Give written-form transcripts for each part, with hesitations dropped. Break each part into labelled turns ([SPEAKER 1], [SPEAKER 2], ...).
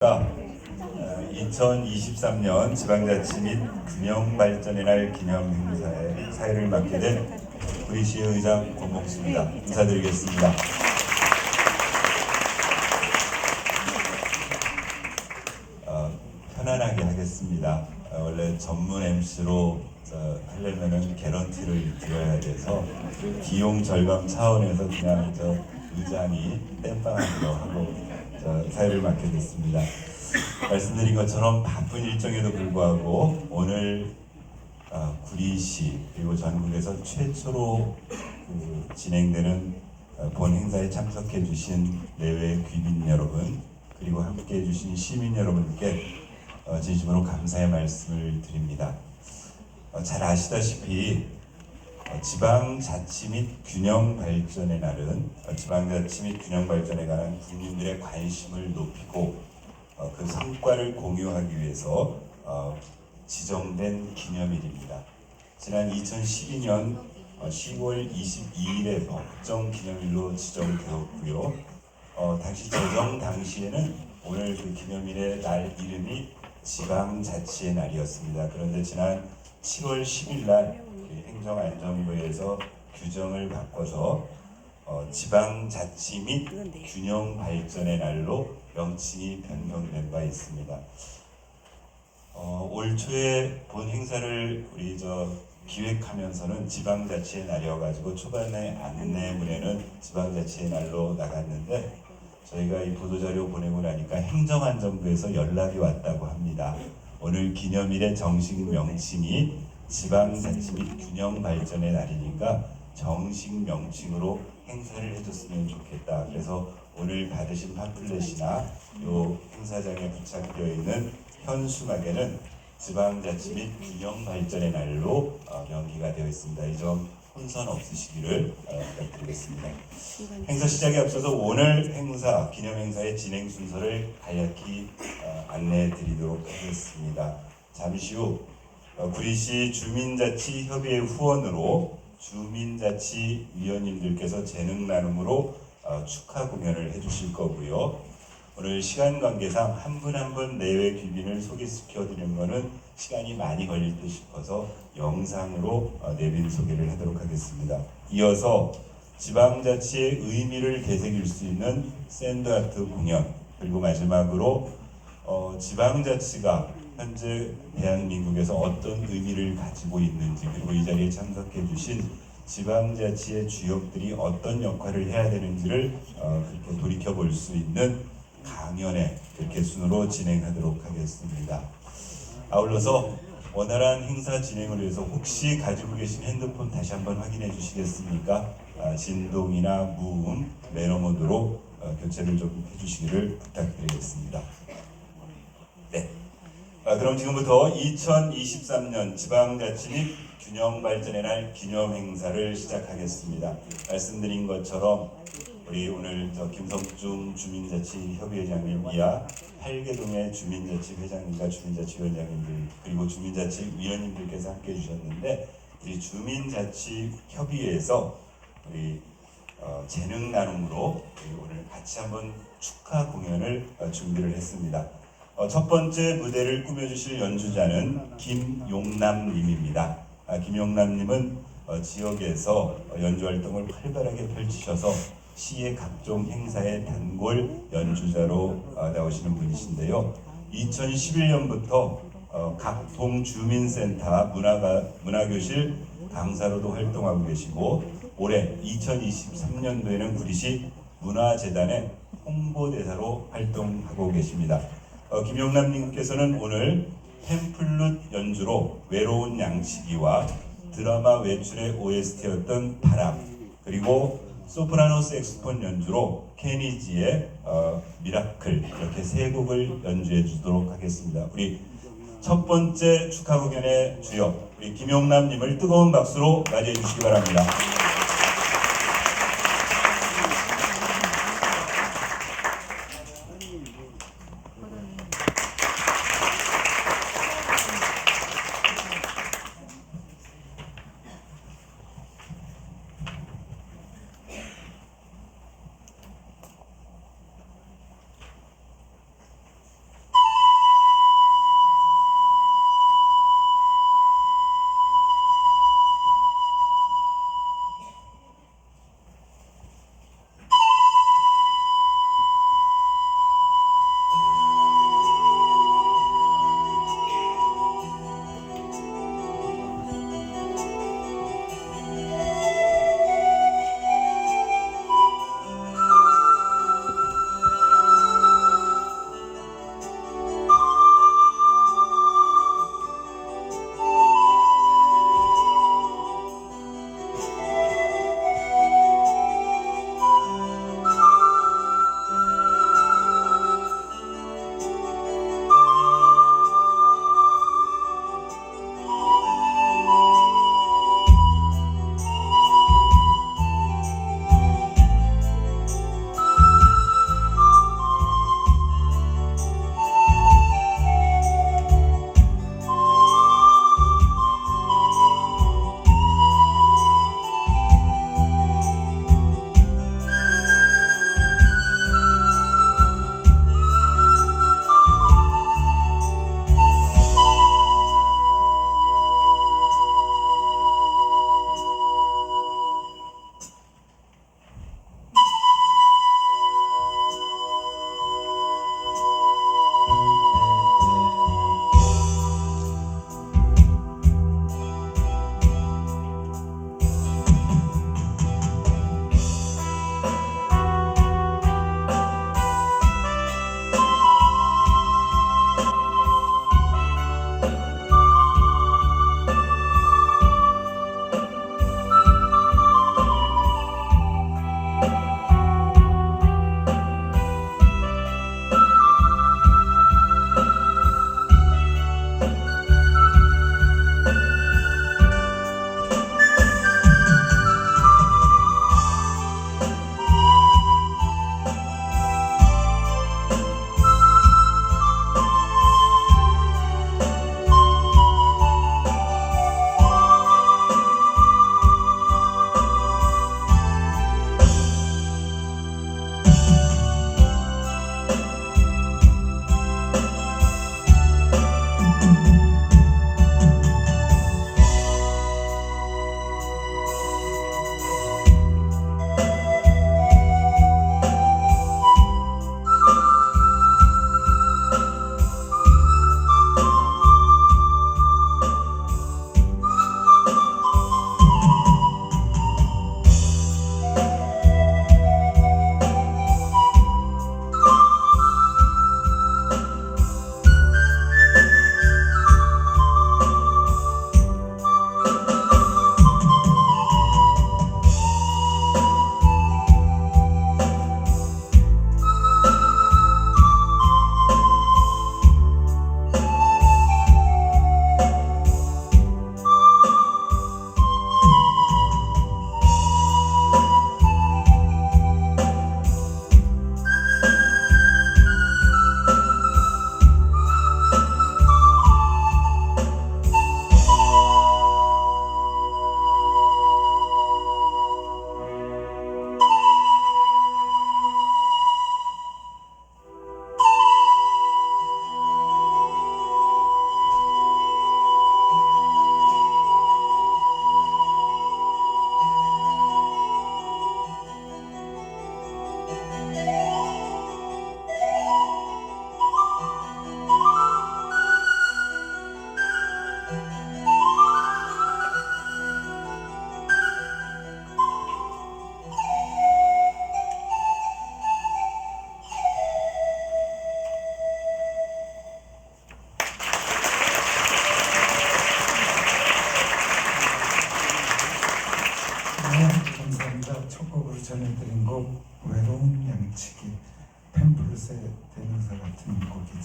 [SPEAKER 1] 2023년 지방자치 및 균형발전의 날 기념 행사에 사회를 맡게 된 구리시 의장 권봉수입니다. 인사드리겠습니다. 편안하게 하겠습니다. 원래 전문 MC로 하려면은 개런티를 드려야 돼서 비용 절감 차원에서 그냥 의장이 땜빵하기로 하고 사회를 맡게 됐습니다. 말씀드린 것처럼 바쁜 일정에도 불구하고 오늘 구리시 그리고 전국에서 최초로 진행되는 본 행사에 참석해 주신 내외 귀빈 여러분 그리고 함께 해주신 시민 여러분께 진심으로 감사의 말씀을 드립니다. 잘 아시다시피 지방자치 및 균형발전의 날은 지방자치 및 균형발전에 관한 국민들의 관심을 높이고 그 성과를 공유하기 위해서 지정된 기념일입니다. 지난 2012년 10월 22일에 법정 기념일로 지정되었고요. 당시 제정 당시에는 오늘 그 기념일의 날 이름이 지방자치의 날이었습니다. 그런데 지난 7월 10일 날 행정안전부에서 규정을 바꿔서 지방자치 및 균형발전의 날로 명칭이 변경된 바 있습니다. 올 초에 본 행사를 우리 기획하면서는 지방자치의 날이어가지고 초반에 안내문에는 지방자치의 날로 나갔는데 저희가 이 보도자료 보내고 나니까 행정안전부에서 연락이 왔다고 합니다. 오늘 기념일의 정식 명칭이 지방자치 및 균형발전의 날이니까 정식 명칭으로 행사를 해줬으면 좋겠다. 그래서 오늘 받으신 팜플렛이나 요 행사장에 부착되어 있는 현수막에는 지방자치 및 균형발전의 날로 명기가 되어 있습니다. 이 점 혼선 없으시기를 부탁드리겠습니다. 행사 시작에 앞서서 오늘 행사, 기념행사의 진행 순서를 간략히 안내해 드리도록 하겠습니다. 잠시 후 구리시 주민자치협의회 후원으로 주민자치위원님들께서 재능 나눔으로 축하 공연을 해주실 거고요. 오늘 시간 관계상 한 분 한 분 내외 귀빈을 소개시켜 드리는 것은 시간이 많이 걸릴 듯 싶어서 영상으로 내빈 소개를 하도록 하겠습니다. 이어서 지방자치의 의미를 되새길 수 있는 샌드아트 공연, 그리고 마지막으로 지방자치가 현재 대한민국에서 어떤 의미를 가지고 있는지, 그리고 이 자리에 참석해 주신 지방자치의 주역들이 어떤 역할을 해야 되는지를 그렇게 돌이켜 볼 수 있는 강연회 그렇게 순으로 진행하도록 하겠습니다. 아울러서 원활한 행사 진행을 위해서 혹시 가지고 계신 핸드폰 다시 한번 확인해 주시겠습니까? 진동이나 무음, 매너 모드로 교체를 좀 해주시기를 부탁드리겠습니다. 네. 그럼 지금부터 2023년 지방자치 및 균형발전의 날 기념행사를 시작하겠습니다. 말씀드린 것처럼 우리 오늘 김성중 주민자치협의회장님 이하 8개동의 주민자치회장님과 주민자치위원장님들 그리고 주민자치위원님들께서 함께 해주셨는데 우리 주민자치협의회에서 우리 재능 나눔으로 오늘 같이 한번 축하 공연을 준비를 했습니다. 첫 번째 무대를 꾸며주실 연주자는 김용남님입니다. 김용남님은 지역에서 연주 활동을 활발하게 펼치셔서 시의 각종 행사의 단골 연주자로 나오시는 분이신데요. 2011년부터 각 동주민센터 문화교실 강사로도 활동하고 계시고 올해 2023년도에는 구리시 문화재단의 홍보대사로 활동하고 계십니다. 김용남님께서는 오늘 팸플룻 연주로 외로운 양치기와 드라마 외출의 OST였던 바람, 그리고 소프라노 색스폰 연주로 케니지의 미라클, 이렇게 세 곡을 연주해 주도록 하겠습니다. 우리 첫 번째 축하 공연의 주역 우리 김용남님을 뜨거운 박수로 맞이해 주시기 바랍니다.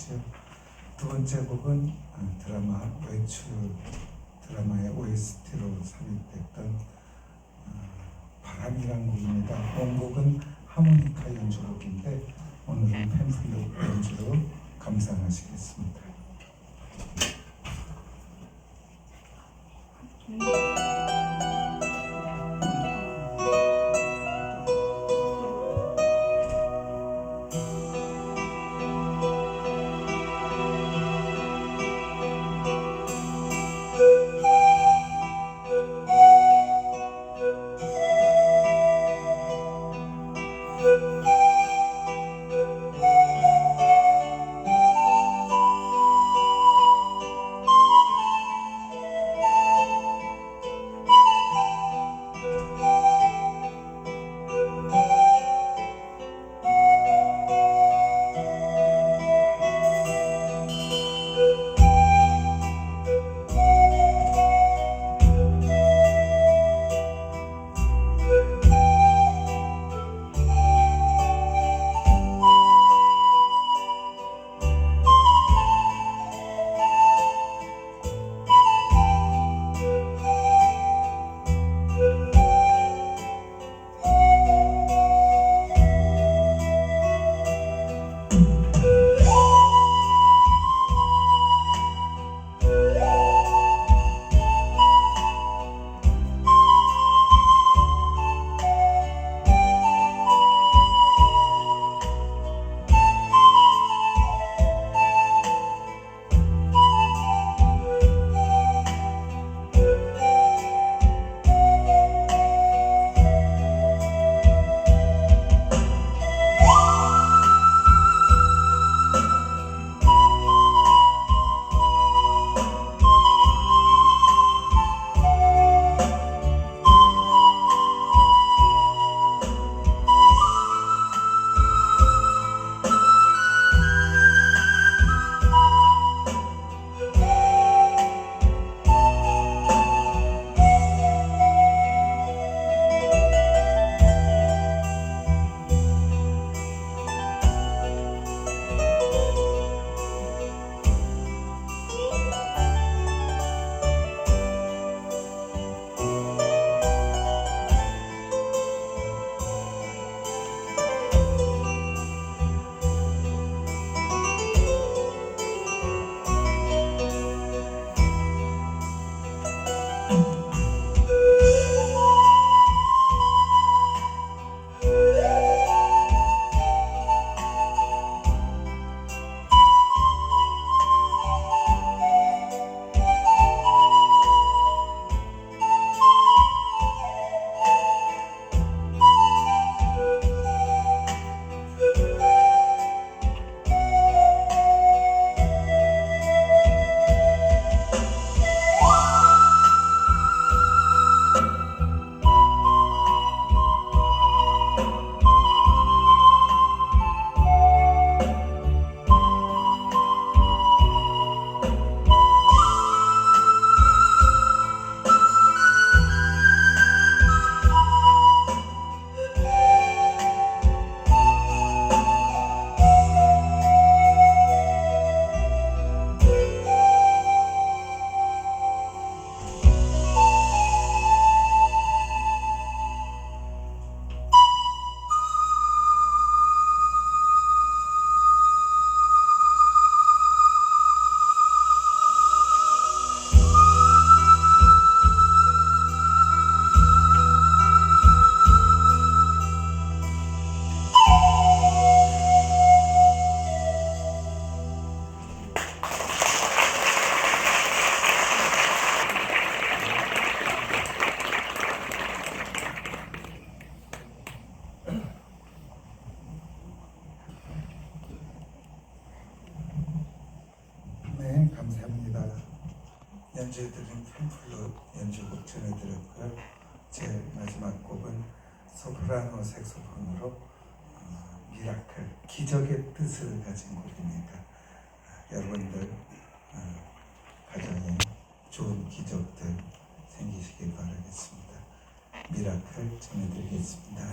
[SPEAKER 2] 들었죠. 두 번째 곡은 드라마 외출 드라마의 OST로 삽입됐던 바람이란 곡입니다. 원곡은 하모니카 연주곡인데 오늘은 펜플룻 연주로 감상하시겠습니다. 네, 감사합니다. 연주해드린 펜플룻 연주곡 전해드렸고요. 제 마지막 곡은 소프라노 색소폰으로 미라클, 기적의 뜻을 가진 곡입니다. 여러분들 가정에 좋은 기적들 생기시길 바라겠습니다. 미라클 전해드리겠습니다.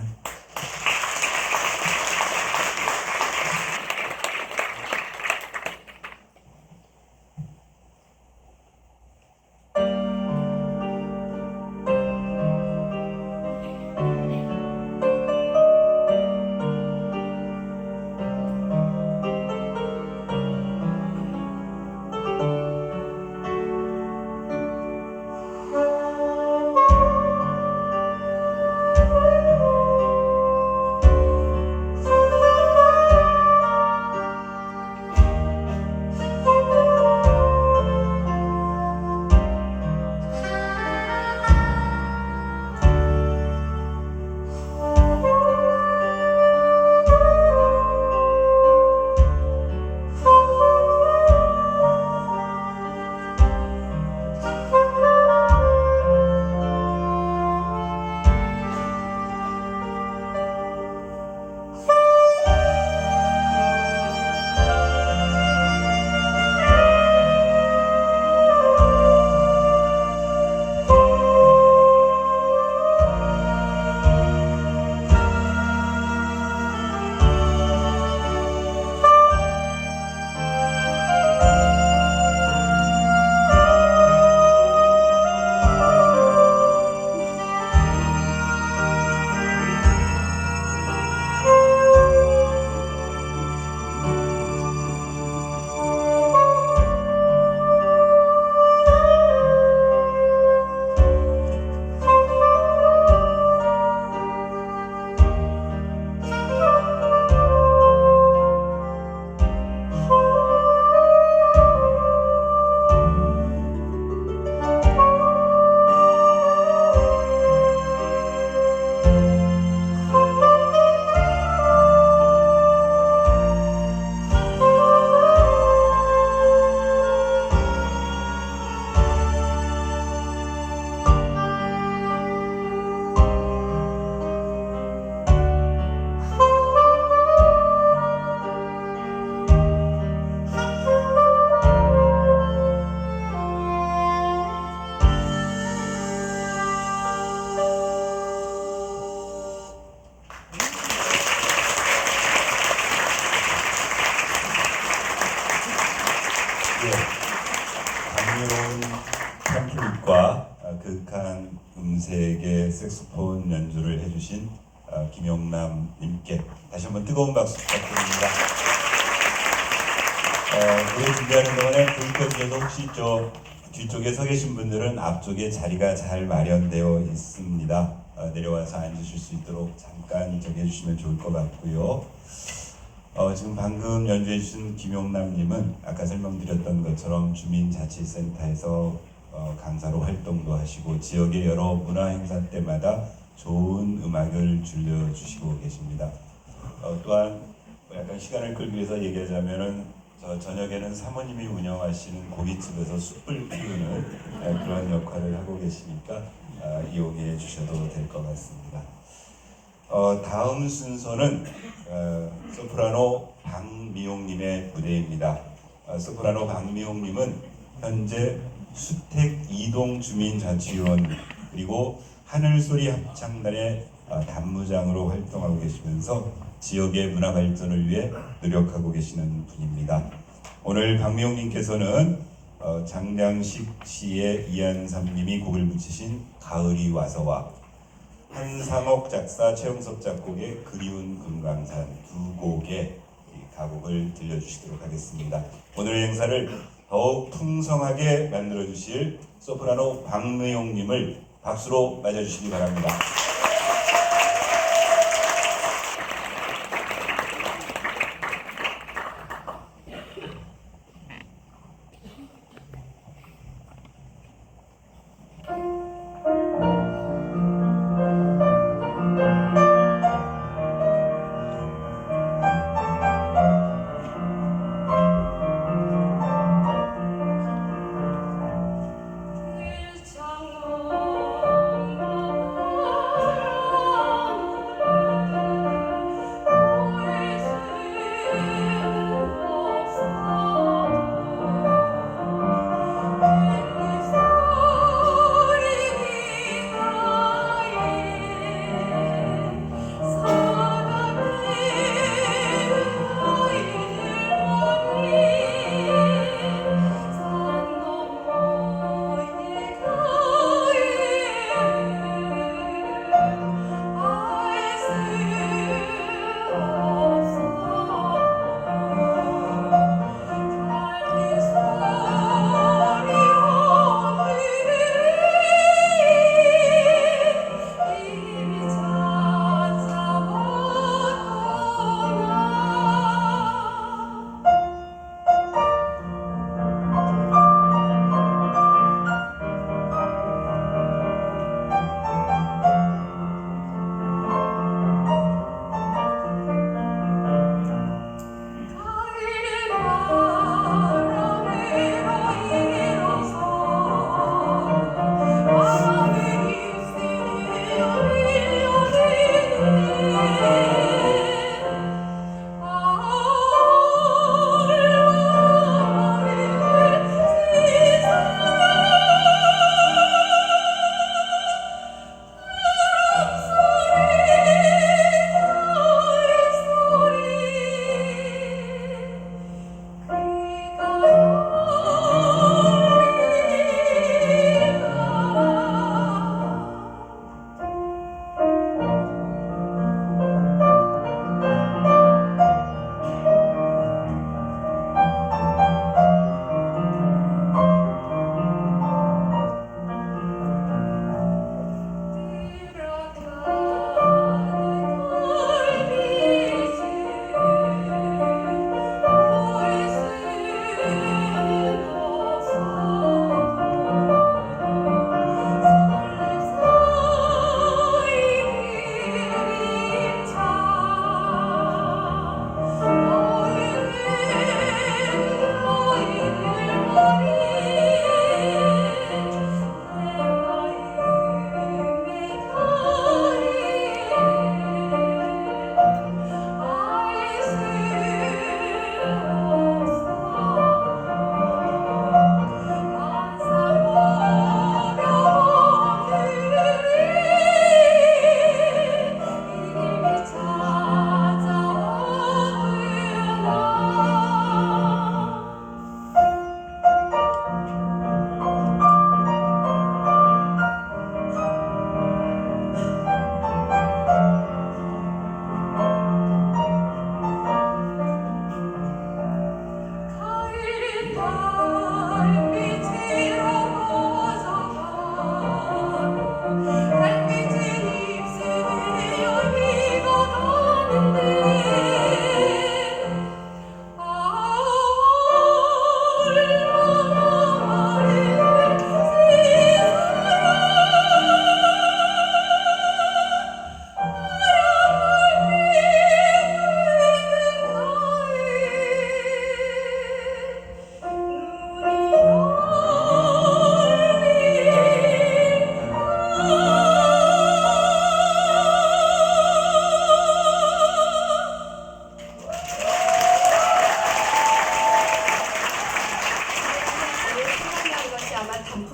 [SPEAKER 1] 감미로운 팜플릿과 극한 음색의 색소폰 연주를 해주신 김용남님께 다시 한번 뜨거운 박수 부탁드립니다. 노래 준비하는 동안에 불 켜주셔서 혹시 저 뒤쪽에 서 계신 분들은 앞쪽에 자리가 잘 마련되어 있습니다. 내려와서 앉으실 수 있도록 잠깐 저기 해주시면 좋을 것 같고요. 지금 방금 연주해 주신 김용남님은 아까 설명드렸던 것처럼 주민자치센터에서 강사로 활동도 하시고 지역의 여러 문화 행사 때마다 좋은 음악을 들려주시고 계십니다. 또한 약간 시간을 끌기 위해서 얘기하자면은 저녁에는 사모님이 운영하시는 고깃집에서 숯불 피우는 그런 역할을 하고 계시니까 이용해 주셔도 될 것 같습니다. 다음 순서는 소프라노 박미용님의 무대입니다. 소프라노 박미용님은 현재 수택 이동 주민자치위원 그리고 하늘소리 합창단의 단무장으로 활동하고 계시면서 지역의 문화 발전을 위해 노력하고 계시는 분입니다. 오늘 박미용님께서는 장량식 시의 이한삼님이 곡을 붙이신 가을이 와서와 한상옥 작사 최영섭 작곡의 그리운 금강산 두 곡의 가곡을 들려주시도록 하겠습니다. 오늘 행사를 더욱 풍성하게 만들어주실 소프라노 박미용님을 박수로 맞아주시기 바랍니다.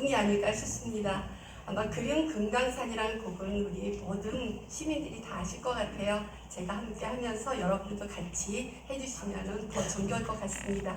[SPEAKER 3] 작품이 아닐까 싶습니다. 아마 그림 금강산이라는 곡은 우리 모든 시민들이 다 아실 것 같아요. 제가 함께 하면서 여러분도 같이 해주시면 더 정겨울 것 같습니다.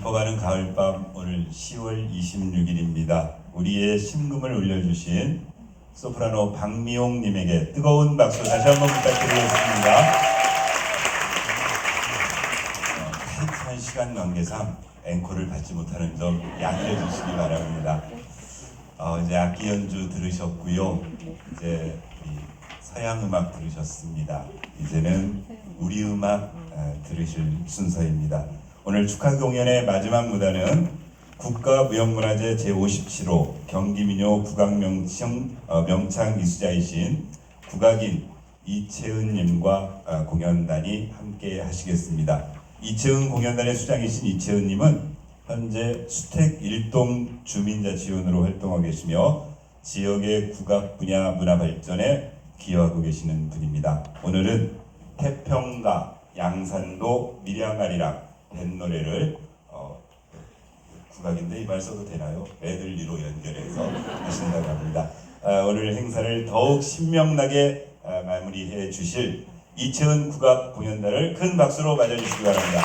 [SPEAKER 1] 깊어가는 가을밤 오늘 10월 26일입니다. 우리의 심금을 울려주신 소프라노 박미용님에게 뜨거운 박수 다시 한번 부탁드리겠습니다. 타이트한 시간 관계상 앵콜을 받지 못하는 점 양해해 주시기 바랍니다. 이제 악기 연주 들으셨고요. 이제 서양 음악 들으셨습니다. 이제는 우리 음악 들으실 순서입니다. 오늘 축하 공연의 마지막 무대는 국가무형문화재 제57호 경기민요 국악명창 이수자이신 국악인 이채은님과 공연단이 함께 하시겠습니다. 이채은 공연단의 수장이신 이채은님은 현재 수택 일동 주민자치원으로 활동하고 계시며 지역의 국악 분야 문화 발전에 기여하고 계시는 분입니다. 오늘은 태평가, 양산도, 밀양아리랑 뱃노래를 국악인데 이 말 써도 되나요? 메들리로 연결해서 하신다고 합니다. 오늘 행사를 더욱 신명나게 마무리해 주실 이채은 국악 공연단을 큰 박수로 맞아주시기 바랍니다.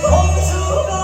[SPEAKER 4] 공수가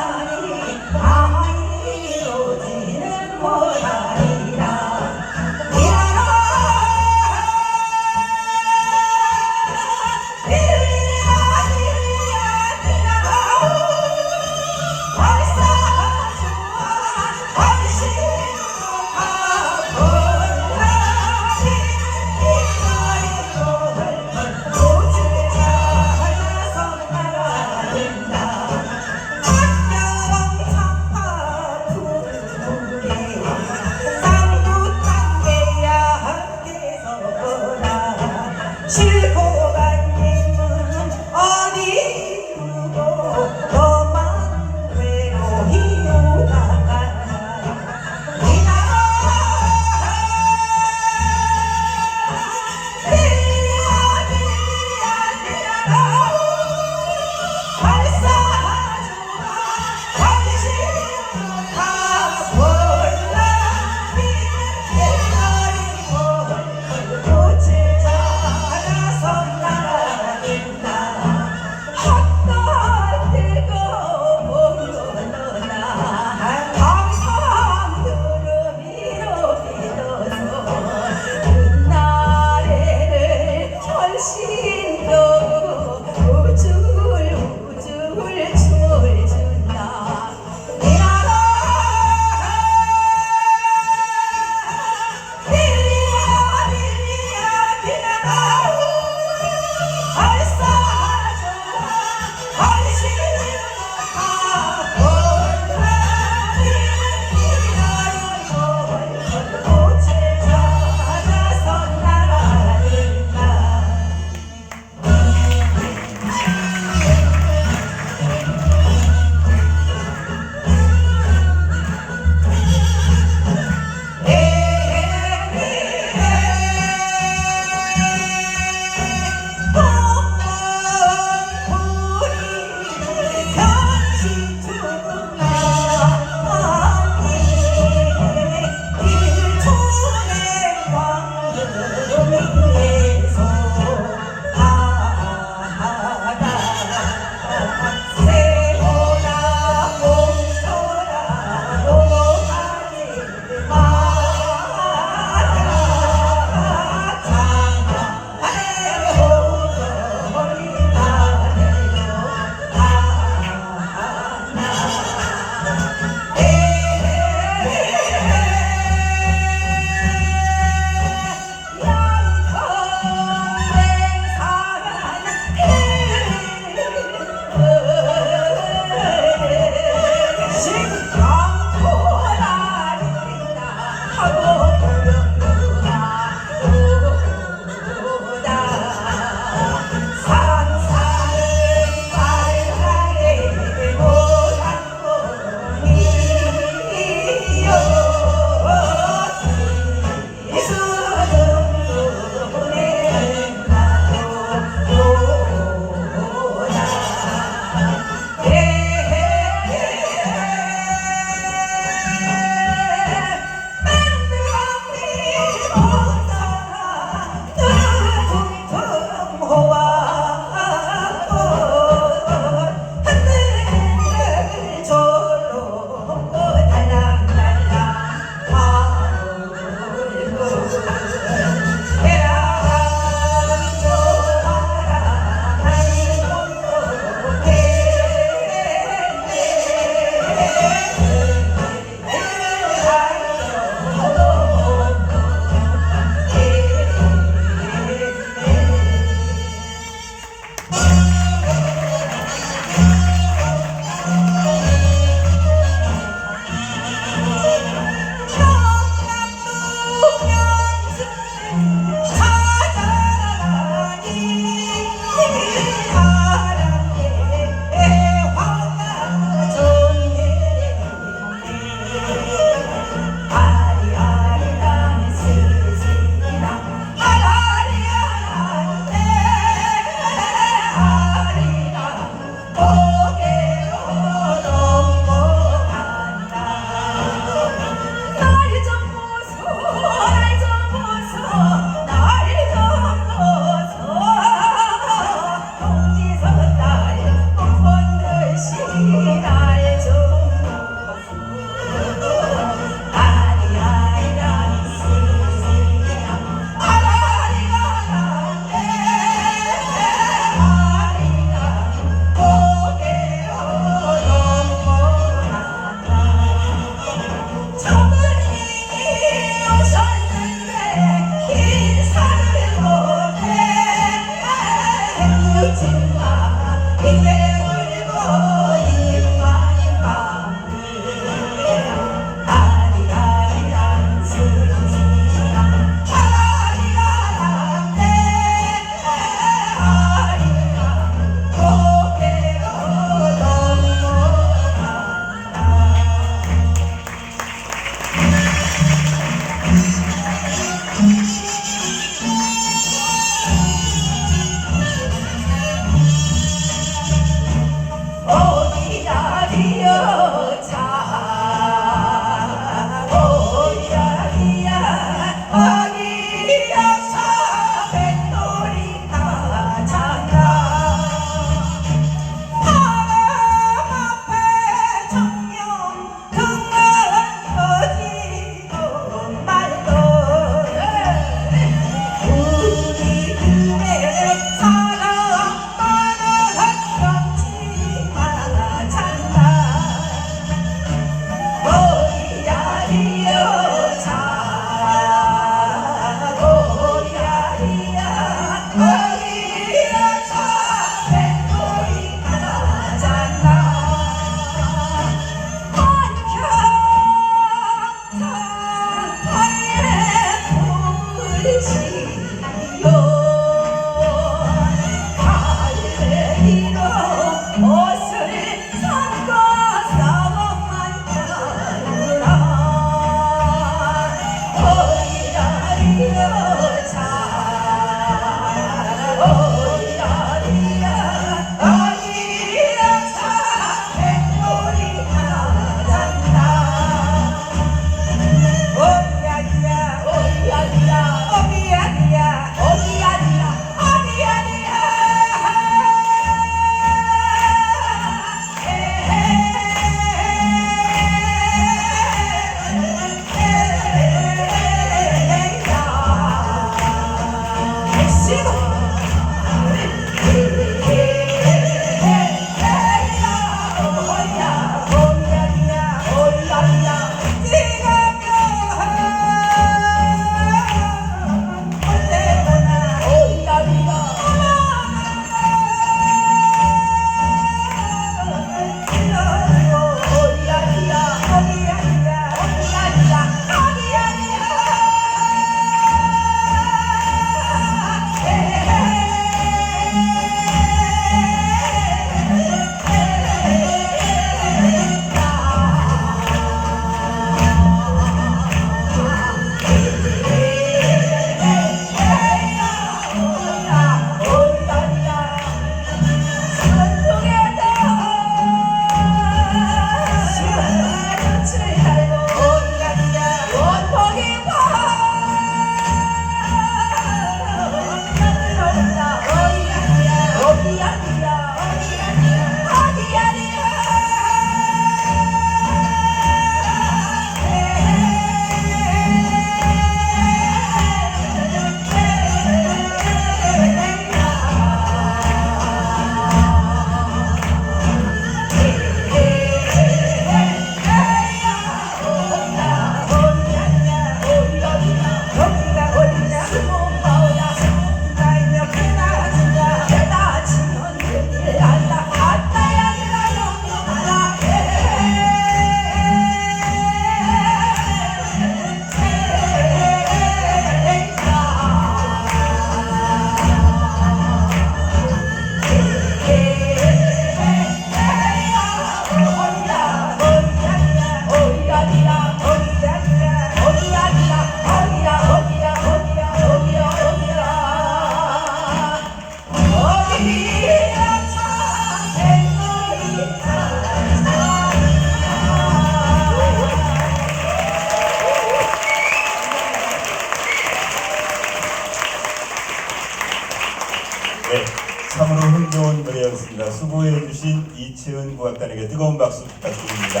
[SPEAKER 1] 이채은 국악단에게 뜨거운 박수 부탁드립니다.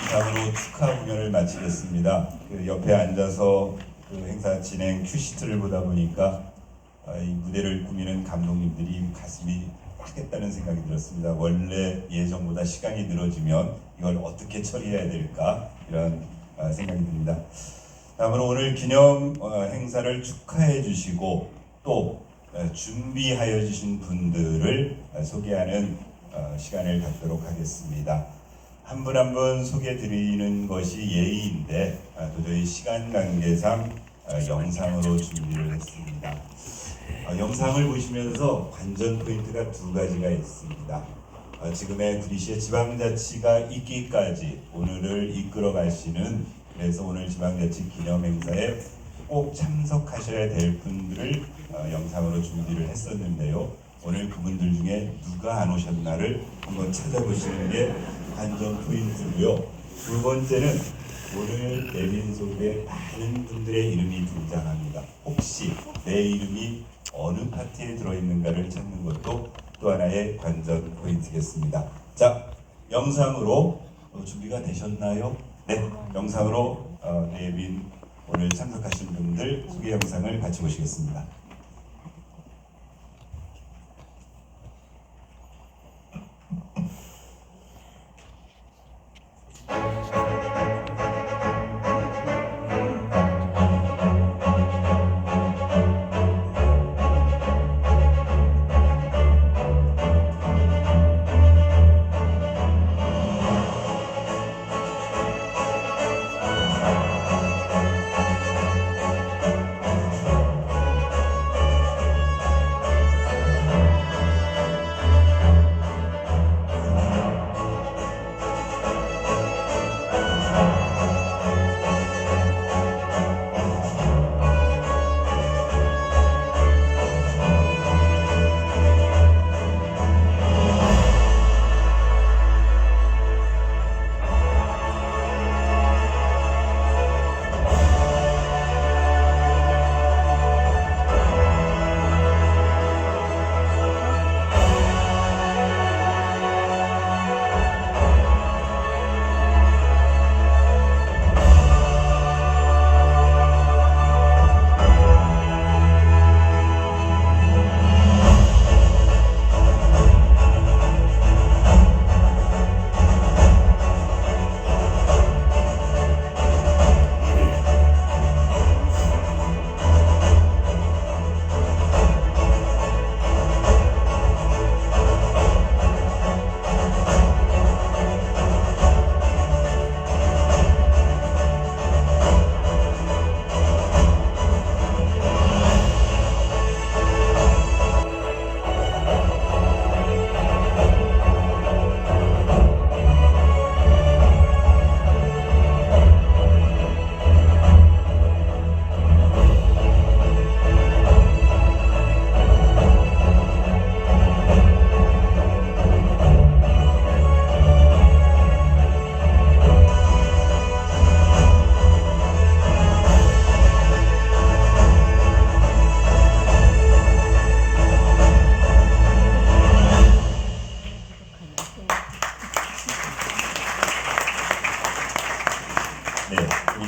[SPEAKER 1] 이상으로 축하 공연을 마치겠습니다. 그 옆에 앉아서 그 행사 진행 큐시트를 보다 보니까 이 무대를 꾸미는 감독님들이 가슴이 빡겠다는 생각이 들었습니다. 원래 예정보다 시간이 늘어지면 이걸 어떻게 처리해야 될까 이런 생각이 듭니다. 다음으로 오늘 기념 행사를 축하해 주시고 또 준비하여 주신 분들을 소개하는 시간을 갖도록 하겠습니다. 한 분 한 분 소개해 드리는 것이 예의인데 도저히 시간 관계상 영상으로 준비를 했습니다. 영상을 보시면서 관전 포인트가 두 가지가 있습니다. 지금의 구리시의 지방자치가 있기까지 오늘을 이끌어 가시는, 그래서 오늘 지방자치 기념행사에 꼭 참석하셔야 될 분들을 영상으로 준비를 했었는데요. 오늘 그분들 중에 누가 안 오셨나를 한번 찾아보시는 게 관전 포인트고요. 두 번째는 오늘 내빈 속에 많은 분들의 이름이 등장합니다. 혹시 내 이름이 어느 파트에 들어있는가를 찾는 것도 또 하나의 관전 포인트겠습니다. 자, 영상으로 준비가 되셨나요? 네, 영상으로 내빈 오늘 참석하신 분들 소개 영상을 같이 보시겠습니다.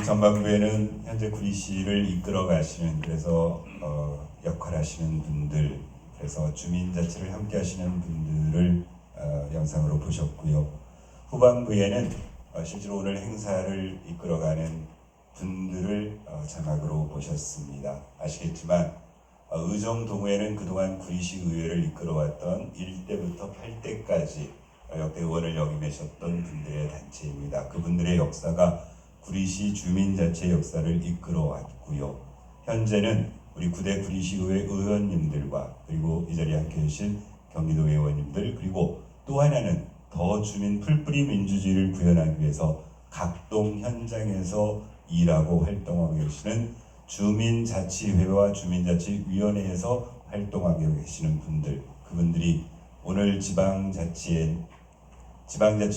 [SPEAKER 1] 전반부에는 현재 구리시를 이끌어 가시는, 그래서 역할하시는 분들, 그래서 주민자치를 함께 하시는 분들을 영상으로 보셨고요. 후반부에는 실제로 오늘 행사를 이끌어가는 분들을 자막으로 보셨습니다. 아시겠지만 의정동호회는 그동안 구리시 의회를 이끌어왔던 1대부터 8대까지 역대 의원을 역임하셨던 분들의 단체입니다. 그분들의 역사가 구리시 주민자치 역사를 이끌어왔고요. 현재는 우리 9대 구리시의회 의원님들과 그리고 이 자리에 함께 계신 경기도 의원님들, 그리고 또 하나는 더 주민 풀뿌리 민주주의를 구현하기 위해서 각동 현장에서 일하고 활동하고 계시는 주민자치회와 주민자치위원회에서 활동하고 계시는 분들, 그분들이 오늘 지방자치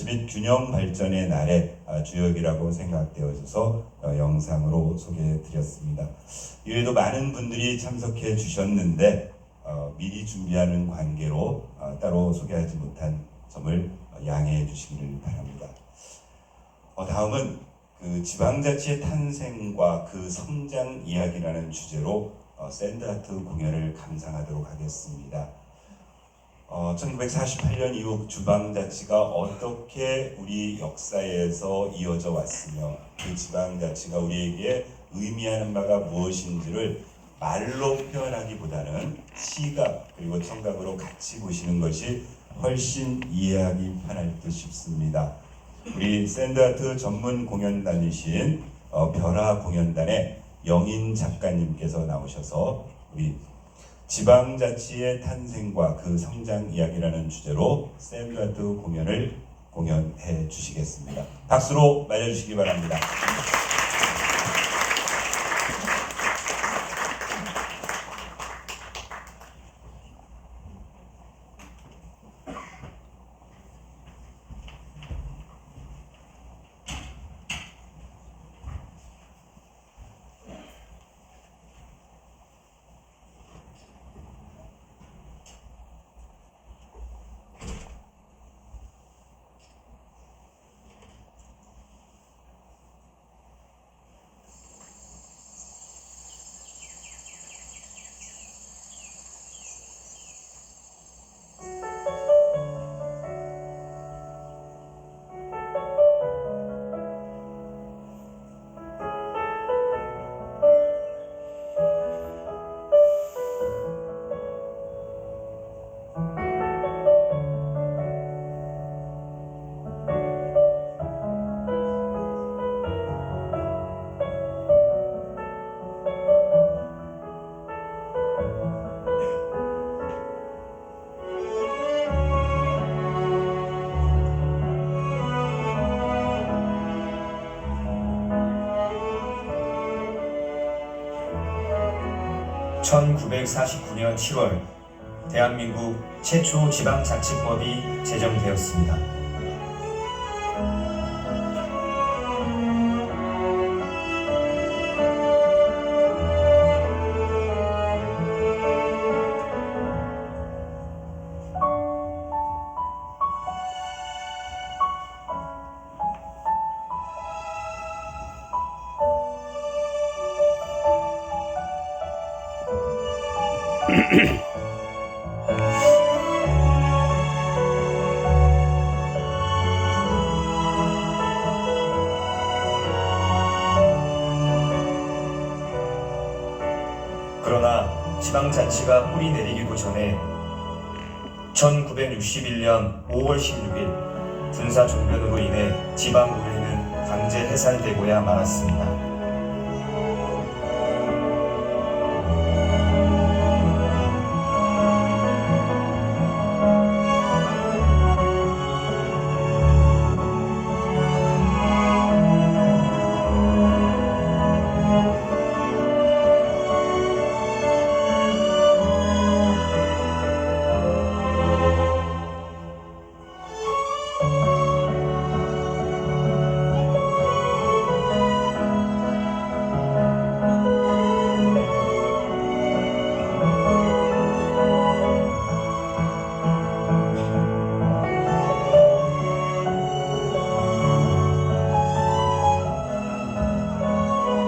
[SPEAKER 1] 및 균형 발전의 날의 주역이라고 생각되어져서 영상으로 소개해 드렸습니다. 이외에도 많은 분들이 참석해 주셨는데 미리 준비하는 관계로 따로 소개하지 못한 점을 양해해 주시기를 바랍니다. 다음은 그 지방자치의 탄생과 그 성장 이야기라는 주제로 샌드아트 공연을 감상하도록 하겠습니다. 1948년 이후 지방자치가 어떻게 우리 역사에서 이어져 왔으며 그 지방자치가 우리에게 의미하는 바가 무엇인지를 말로 표현하기보다는 시각 그리고 청각으로 같이 보시는 것이 훨씬 이해하기 편할 듯 싶습니다. 우리 샌드아트 전문 공연단이신 별아 공연단의 영인 작가님께서 나오셔서 우리 지방자치의 탄생과 그 성장 이야기라는 주제로 샌드아트 공연을 공연해 주시겠습니다. 박수로 맞아주시기 바랍니다.
[SPEAKER 4] (1949년 7월) 대한민국 최초 지방자치법이 제정되었습니다. 그러나 지방자치가 뿌리 내리기도 전에 1961년 5월 16일 군사종변으로 인해 지방의회는 강제 해산되고야 말았습니다.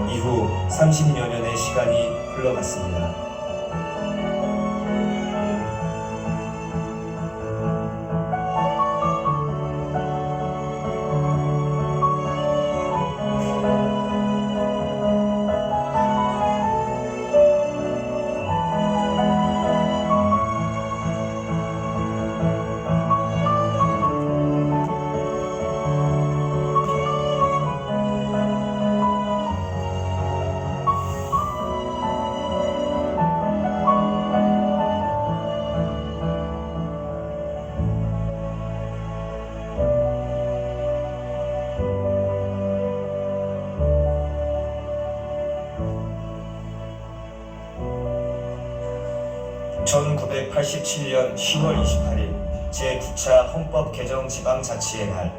[SPEAKER 4] 이후 30여 년의 시간이 흘러갔습니다. (1987년 10월 28일) 제9차 헌법 개정 지방자치의 날.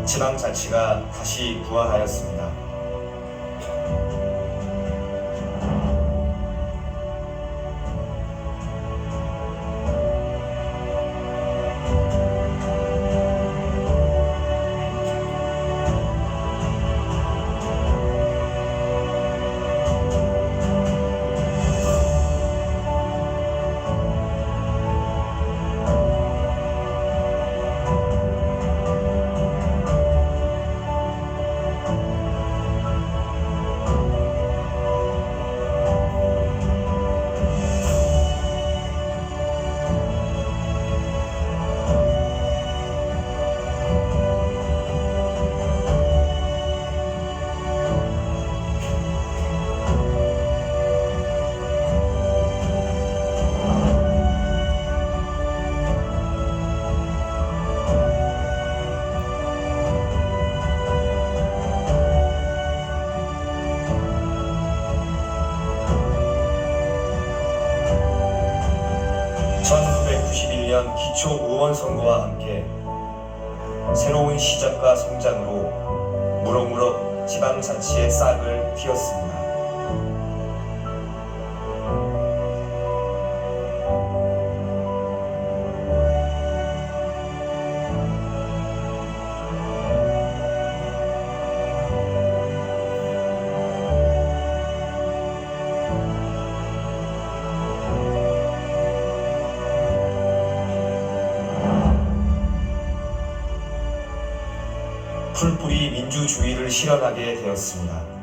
[SPEAKER 4] 지방자치가 다시 부활하였습니다. 기초의원 선거와 함께 새로운 시작과 성장으로 무럭무럭 지방자치의 싹을 틔웠습니다. 풀뿌리 민주주의를 실현하게 되었습니다.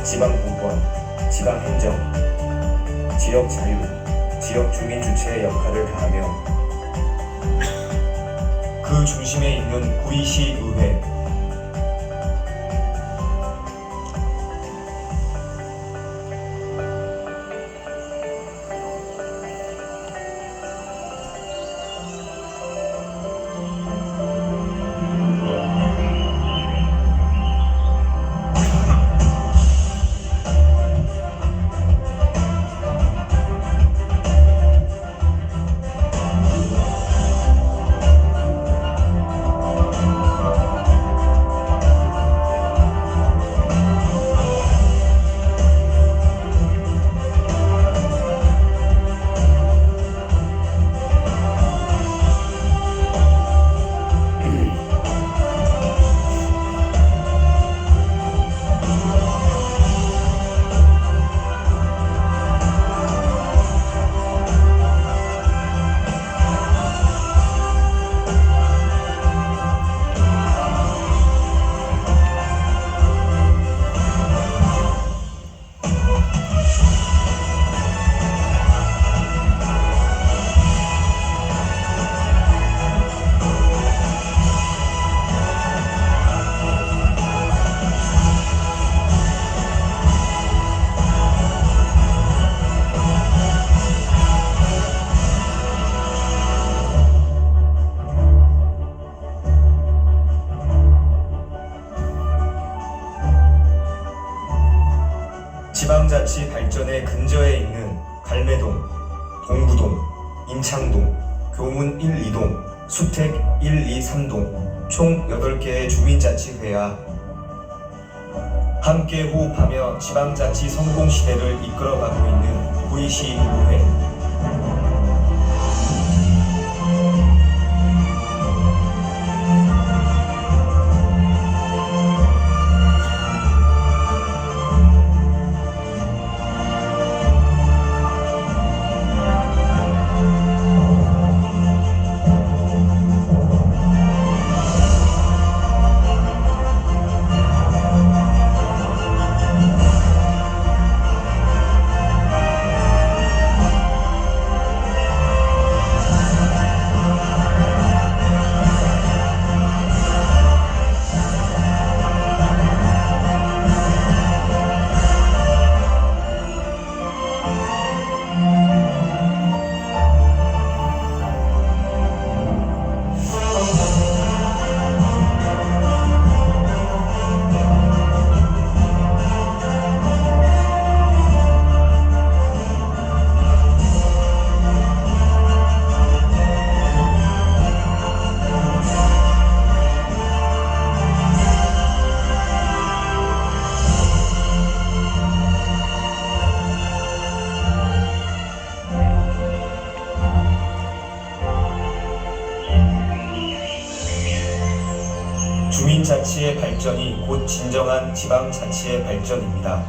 [SPEAKER 4] 지방공권, 지방행정, 지역자유, 지역주민주체의 역할을 다하며 그 중심에 있는 구리시의회, 임창동, 교문 1, 2동, 수택 1, 2, 3동 총 8개의 주민자치회와 함께 호흡하며 지방자치 성공 시대를 이끌어가고 있는 구리시 의회. 주민자치의 발전이 곧 진정한 지방자치의 발전입니다.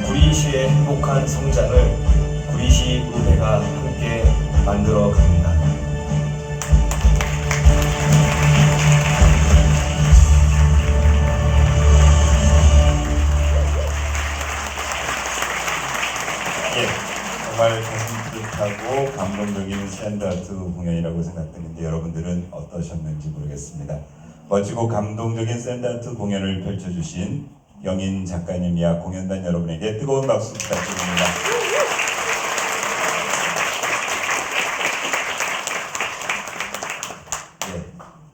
[SPEAKER 4] 구리시의 행복한 성장을 구리시 의회가 함께 만들어 갑니다.
[SPEAKER 1] 예, 정말 가슴 뿌듯하고 감동적인 샌드아트 공연이라고 생각했는데 여러분들은 어떠셨는지 모르겠습니다. 멋지고 감동적인 샌드아트 공연을 펼쳐주신 영인 작가님이야 공연단 여러분에게 뜨거운 박수 부탁드립니다. 예,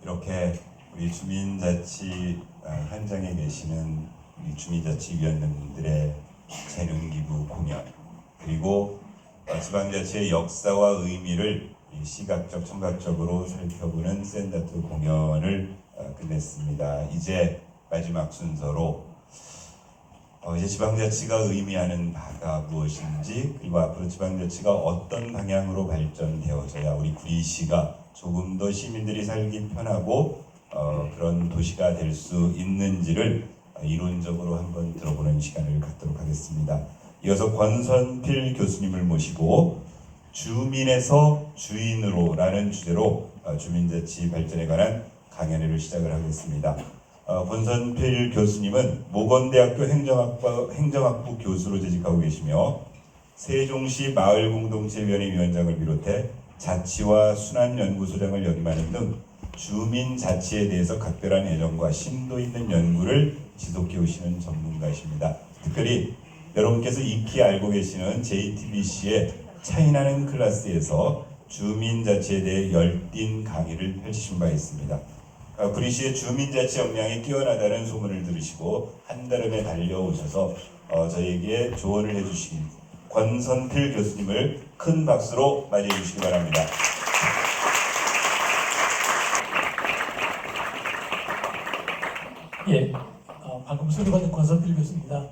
[SPEAKER 1] 이렇게 우리 주민자치 현장에 계시는 우리 주민자치위원님들의 재능기부 공연 그리고 지방자치의 역사와 의미를 시각적, 청각적으로 살펴보는 샌드아트 공연을 끝냈습니다. 이제 마지막 순서로 이제 지방자치가 의미하는 바가 무엇인지 그리고 앞으로 지방자치가 어떤 방향으로 발전되어져야 우리 구리시가 조금 더 시민들이 살기 편하고 그런 도시가 될 수 있는지를 이론적으로 한번 들어보는 시간을 갖도록 하겠습니다. 이어서 권선필 교수님을 모시고 주민에서 주인으로라는 주제로 주민자치 발전에 관한 강연회를 시작을 하겠습니다. 권선필 교수님은 모건대학교 행정학부 교수로 재직하고 계시며 세종시 마을공동체위원회 위원장을 비롯해 자치와 순환연구소장을 역임하는 등 주민자치에 대해서 각별한 애정과 심도 있는 연구를 지속해 오시는 전문가이십니다. 특별히 여러분께서 익히 알고 계시는 JTBC의 차이나는 클래스에서 주민자치에 대해 열띤 강의를 펼치신 바 있습니다. 구리시의 주민자치 역량이 뛰어나다는 소문을 들으시고 한달음에 달려오셔서 저희에게 조언을 해주신 권선필 교수님을 큰 박수로 맞이해 주시기 바랍니다.
[SPEAKER 5] 예, 방금 소개받은 권선필 교수입니다.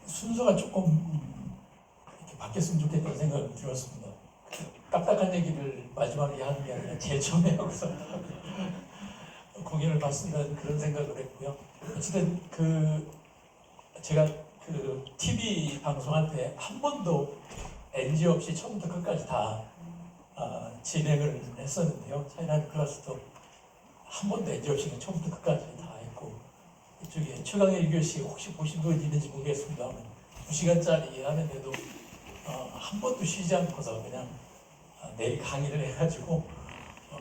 [SPEAKER 5] 순서가 조금 이렇게 바뀌었으면 좋겠다는 생각이 들었습니다. 딱딱한 얘기를 마지막에 하는 게 아니라 제일 처음에 하고서 공연을 봤습니다는 그런 생각을 했고요. 어쨌든 제가 TV 방송할 때 한 번도 NG 없이 처음부터 끝까지 다 진행을 했었는데요. 차이나는 클래스도 한 번도 NG 없이 처음부터 끝까지 다 했고, 이쪽에 최강의 1교시 혹시 보신 분 있는지 모르겠습니다만 2시간짜리 하는데도 한 번도 쉬지 않고서 그냥 내일 강의를 해가지고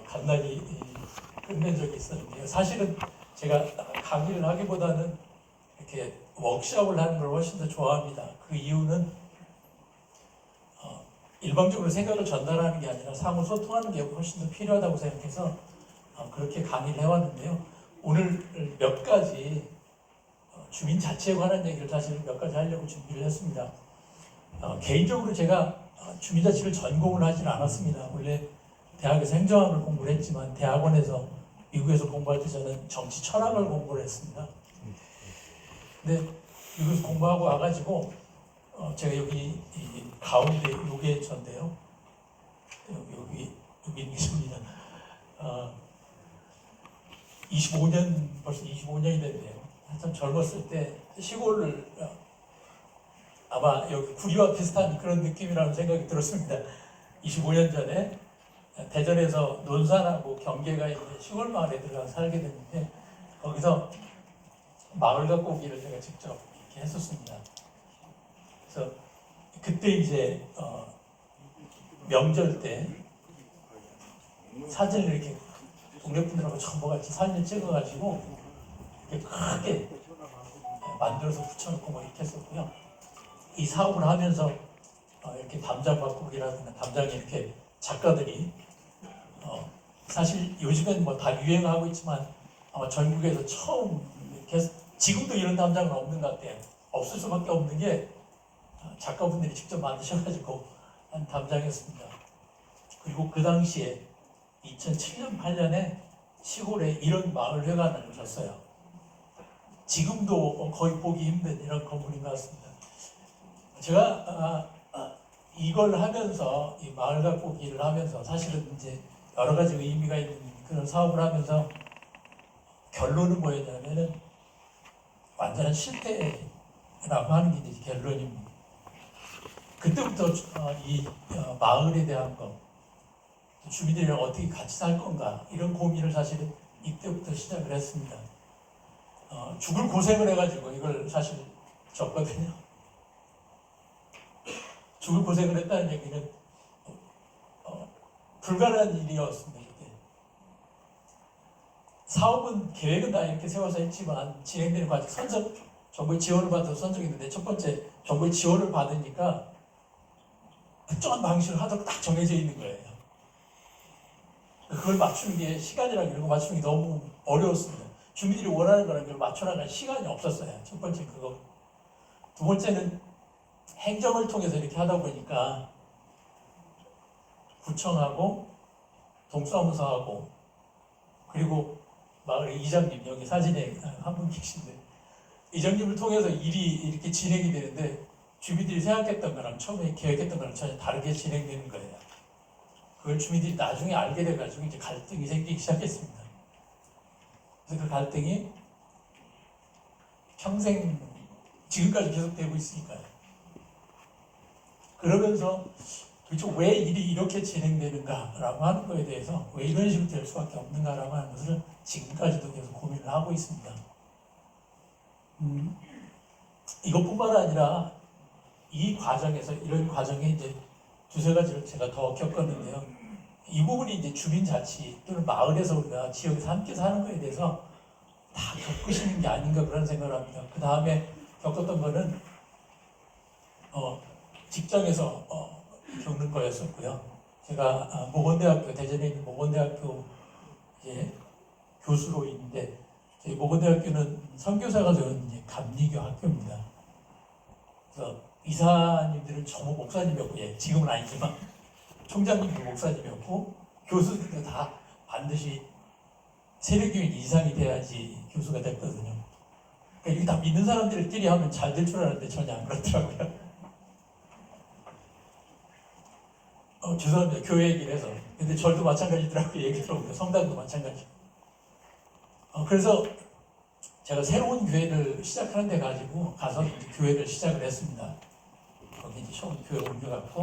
[SPEAKER 5] 간단히 끝낸 적이 있었는데요. 사실은 제가 강의를 하기보다는 이렇게 워크숍을 하는 걸 훨씬 더 좋아합니다. 그 이유는 일방적으로 생각을 전달하는 게 아니라 상호 소통하는 게 훨씬 더 필요하다고 생각해서 그렇게 강의를 해왔는데요. 오늘 몇 가지 주민 자치에 관한 얘기를 사실 몇 가지 하려고 준비를 했습니다. 개인적으로 제가 주민자치를 전공을 하지는 않았습니다. 원래 대학에서 행정학을 공부를 했지만 대학원에서 미국에서 공부할 때 저는 정치 철학을 공부를 했습니다. 근데 미국에서 공부하고 와가지고 제가 여기 이 가운데 요게 전데요. 여기 있는 게 접니다. 벌써 25년이 됐네요. 한참 젊었을 때 시골을 아마 여기 구리와 비슷한 그런 느낌이라는 생각이 들었습니다. 25년 전에 대전에서 논산하고 경계가 있는 시골 마을에 들어가서 살게 됐는데 거기서 마을 가꾸기를 제가 직접 이렇게 했었습니다. 그래서 그때 이제 명절 때 사진을 이렇게 동네 분들하고 전부 같이 사진을 찍어가지고 이렇게 크게 만들어서 붙여놓고 뭐 이렇게 했었고요. 이 사업을 하면서 이렇게 담장 바꾸기라든가 담장에 이렇게 작가들이 사실 요즘엔 뭐 다 유행하고 있지만 아마 전국에서 처음 이렇게 지금도 이런 담장은 없는 것 같아요. 없을 수밖에 없는 게 작가분들이 직접 만드셔가지고 한 담장이었습니다. 그리고 그 당시에 2007년, 8년에 시골에 이런 마을회관을 줬어요. 지금도 거의 보기 힘든 이런 건물인 것 같습니다. 제가 이걸 하면서 이 마을 가꾸기를 하면서 사실은 이제 여러 가지 의미가 있는 그런 사업을 하면서 결론은 뭐였냐면은 완전한 실패라고 하는 게 이제 결론입니다. 그때부터 이 마을에 대한 거, 주민들이랑 어떻게 같이 살 건가 이런 고민을 사실은 이때부터 시작을 했습니다. 죽을 고생을 해가지고 이걸 사실 줬거든요. 죽을 고생을 했다는 얘기는 불가능한 일이었습니다. 그때. 사업은 계획은 다 이렇게 세워서 했지만 진행되는 과정 선정 정부의 지원을 받아서 선정했는데 첫 번째 정부의 지원을 받으니까 특정한 방식을 하도록 딱 정해져 있는 거예요. 그걸 맞추는 게 시간이랑 이런 거 맞추는 게 너무 어려웠습니다. 주민들이 원하는 거랑 그걸 맞춰나갈 시간이 없었어요. 첫 번째 그거. 두 번째는 행정을 통해서 이렇게 하다 보니까 구청하고 동사무소하고 그리고 마을의 이장님 여기 사진에 한 분 계신데 이장님을 통해서 일이 이렇게 진행이 되는데 주민들이 생각했던 거랑 처음에 계획했던 거랑 전혀 다르게 진행되는 거예요. 그걸 주민들이 나중에 알게 돼가지고 이제 갈등이 생기기 시작했습니다. 그래서 그 갈등이 평생 지금까지 계속되고 있으니까요. 그러면서 그렇죠. 왜 일이 이렇게 진행되는가라고 하는 거에 대해서 왜 이런 식으로 될 수밖에 없는가라고 하는 것을 지금까지도 계속 고민을 하고 있습니다. 이것뿐만 아니라 이 과정에서 이런 과정에 이제 두세 가지를 제가 더 겪었는데요. 이 부분이 이제 주민자치 또는 마을에서 우리가 지역에서 함께 사는 거에 대해서 다 겪으시는 게 아닌가 그런 생각을 합니다. 그 다음에 겪었던 거는 직장에서 겪는 거였었고요. 제가 모건대학교 대전에 있는 모건대학교 이제 교수로 있는데 저희 모건대학교는 선교사가 되는 이제 감리교 학교입니다. 그래서 이사님들은 전부 목사님이었고, 예, 지금은 아니지만 총장님도 목사님이었고 교수들도 다 반드시 세례교인 이상이 돼야지 교수가 됐거든요. 그러니까 이게 다 믿는 사람들끼리 하면 잘 될 줄 알았는데 전혀 안 그렇더라고요. 죄송합니다. 교회 얘기를 해서. 근데 절도 마찬가지더라고요. 얘기 들어보면 성당도 마찬가지. 그래서 제가 새로운 교회를 시작하는 데 가서 이제 교회를 시작을 했습니다. 거기 이제 처음 교회 옮겨갔고,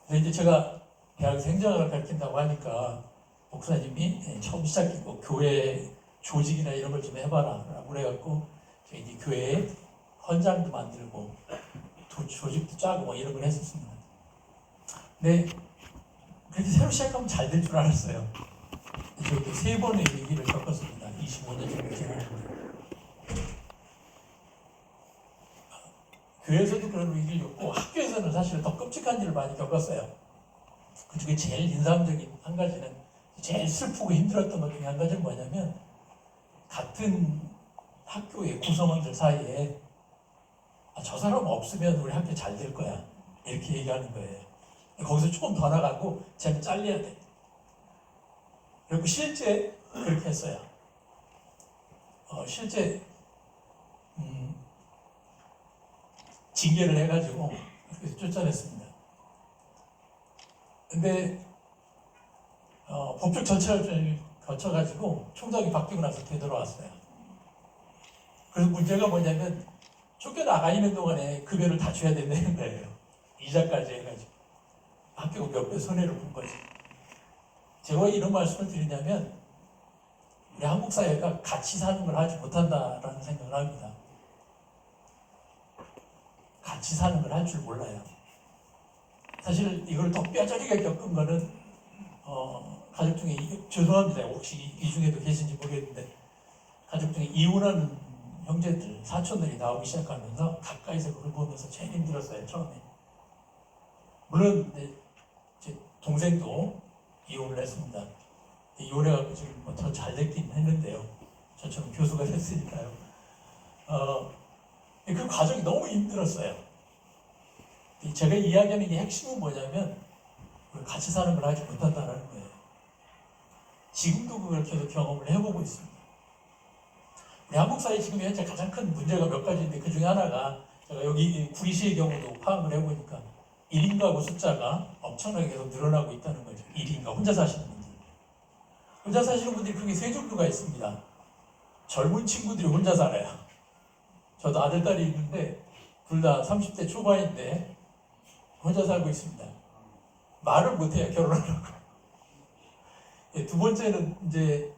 [SPEAKER 5] 근데 이제 제가 대학에서 행정학을 가르친다고 하니까 목사님이 처음 시작했고 교회 조직이나 이런 걸 좀 해봐라 라고 그래갖고 제가 이제 교회에 헌장도 만들고 조직도 짜고 뭐 이런 걸 했었습니다. 근데 그렇게 새로 시작하면 잘 될 줄 알았어요. 저도 3번의 위기를 겪었습니다. 25년 정도 지났는데 교회에서도 그런 위기를 겪고 학교에서는 사실 더 끔찍한 일을 많이 겪었어요. 그중에 제일 인상적인 한 가지는 제일 슬프고 힘들었던 것 중에 한 가지는 뭐냐면 같은 학교의 구성원들 사이에 저 사람 없으면 우리 학교 잘 될 거야 이렇게 얘기하는 거예요. 거기서 조금 더 나가고 쟤는 잘려야 돼. 그리고 실제 그렇게 했어요. 실제 징계를 해가지고 그래서 쫓아냈습니다. 근데 법적 절차를 거쳐가지고 총장이 바뀌고 나서 되돌아왔어요. 그래서 문제가 뭐냐면 쫓겨나가 있는 동안에 급여를 다 줘야 된다는 거예요. 이자까지 해가지고 학교가 몇 배 손해를 본 거지. 제가 왜 이런 말씀을 드리냐면 우리 한국 사회가 같이 사는 걸 하지 못한다라는 생각을 합니다. 같이 사는 걸 할 줄 몰라요. 사실 이걸 더 뼈저리게 겪은 거는 가족 중에 죄송합니다. 혹시 이 중에도 계신지 모르겠는데 가족 중에 이혼하는 형제들, 사촌들이 나오기 시작하면서 가까이서 그걸 보면서 제일 힘들었어요. 처음에. 물론 제 동생도 이혼을 했습니다. 이혼해갖고 지금 더 잘 됐긴 했는데요. 저처럼 교수가 됐으니까요. 그 과정이 너무 힘들었어요. 제가 이야기하는 게 핵심은 뭐냐면 같이 사는 걸 하지 못한다는 거예요. 지금도 그걸 계속 경험을 해보고 있습니다. 우리 한국 사회 지금 현재 가장 큰 문제가 몇 가지인데 그 중에 하나가 제가 여기 구리시의 경우도 파악을 해보니까 1인 가구 숫자가 엄청나게 계속 늘어나고 있다는 거죠. 1인 가구 혼자 사시는 분들. 혼자 사시는 분들이 크게 세 종류가 있습니다. 젊은 친구들이 혼자 살아요. 저도 아들, 딸이 있는데 둘 다 30대 초반인데 혼자 살고 있습니다. 말을 못해요. 결혼하려고. 두 번째는 이제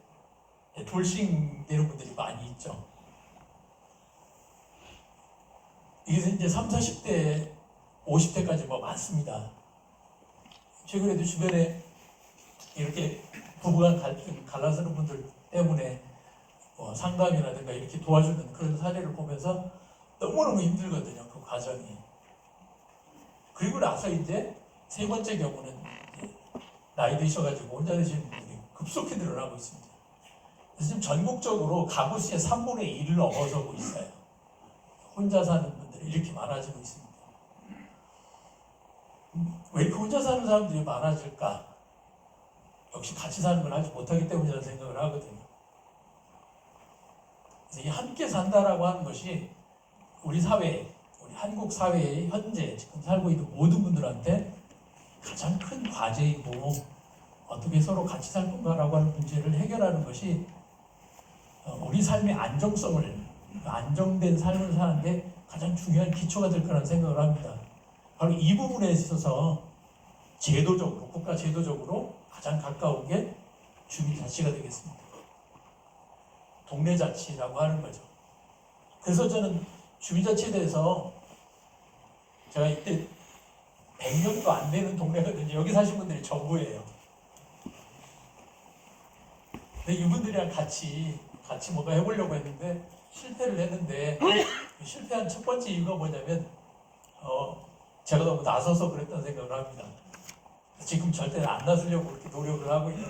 [SPEAKER 5] 돌싱 되는 분들이 많이 있죠. 이게 이제 30, 40대, 50대까지 뭐 많습니다. 최근에도 주변에 이렇게 부부간 갈라서는 분들 때문에 상담이라든가 이렇게 도와주는 그런 사례를 보면서 너무너무 힘들거든요. 그 과정이. 그리고 나서 이제 세 번째 경우는 나이 드셔가지고 혼자 되시는 분들이 급속히 늘어나고 있습니다. 그래서 지금 전국적으로 가구 수의 3분의 1을 넘어서고 있어요. 혼자 사는 분들이 이렇게 많아지고 있습니다. 왜 이렇게 혼자 사는 사람들이 많아질까? 역시 같이 사는 걸 하지 못하기 때문이라는 생각을 하거든요. 그래서 이 함께 산다라고 하는 것이 우리 사회, 우리 한국 사회의 현재 지금 살고 있는 모든 분들한테 가장 큰 과제이고 어떻게 서로 같이 살 건가라고 하는 문제를 해결하는 것이 우리 삶의 안정성을, 안정된 삶을 사는데 가장 중요한 기초가 될 거라는 생각을 합니다. 바로 이 부분에 있어서 제도적으로 국가 제도적으로 가장 가까운 게 주민자치가 되겠습니다. 동네자치라고 하는 거죠. 그래서 저는 주민자치에 대해서 제가 이때 100년도 안 되는 동네거든요. 여기 사신 분들이 전부예요. 근데 이분들이랑 같이 뭔가 해보려고 했는데 실패를 했는데 실패한 첫 번째 이유가 뭐냐면 제가 너무 나서서 그랬던 생각을 합니다. 지금 절대 안 나서려고 그렇게 노력을 하고 있는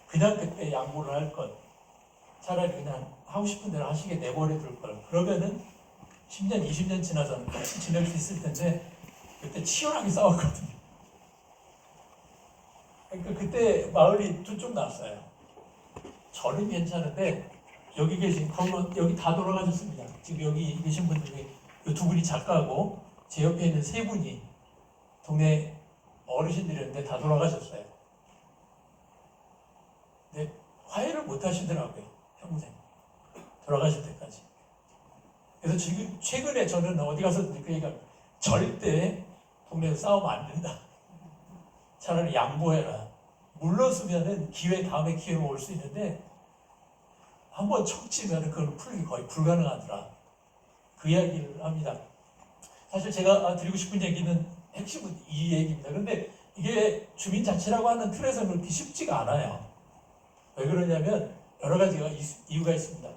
[SPEAKER 5] 그냥 그때 양보를 할 것 차라리 그냥 하고 싶은 대로 하시게 내버려 둘 걸 그러면은 10년 20년 지나서는 같이 지낼 수 있을 텐데 그때 치열하게 싸웠거든요. 그러니까 그때 마을이 두 쪽 났어요. 저는 괜찮은데 여기 계신 여기 다 돌아가셨습니다. 지금 여기 계신 분 중에 이 두 분이 작가고 제 옆에 있는 세 분이 동네 어르신들이었는데 다 돌아가셨어요. 근데 화해를 못 하시더라고요. 평생 돌아가실 때까지. 그래서 지금 최근에 저는 어디 가서 그 얘기가 절대 동네에서 싸우면 안 된다. 차라리 양보해라. 물러서면은 다음에 기회가 올 수 있는데 한번 척 치면은 그걸 풀기 거의 불가능하더라. 그 이야기를 합니다. 사실 제가 드리고 싶은 얘기는 핵심은 이 얘기입니다. 그런데 이게 주민자치라고 하는 틀에서 그렇게 쉽지가 않아요. 왜 그러냐면 여러 가지가 이유가 있습니다.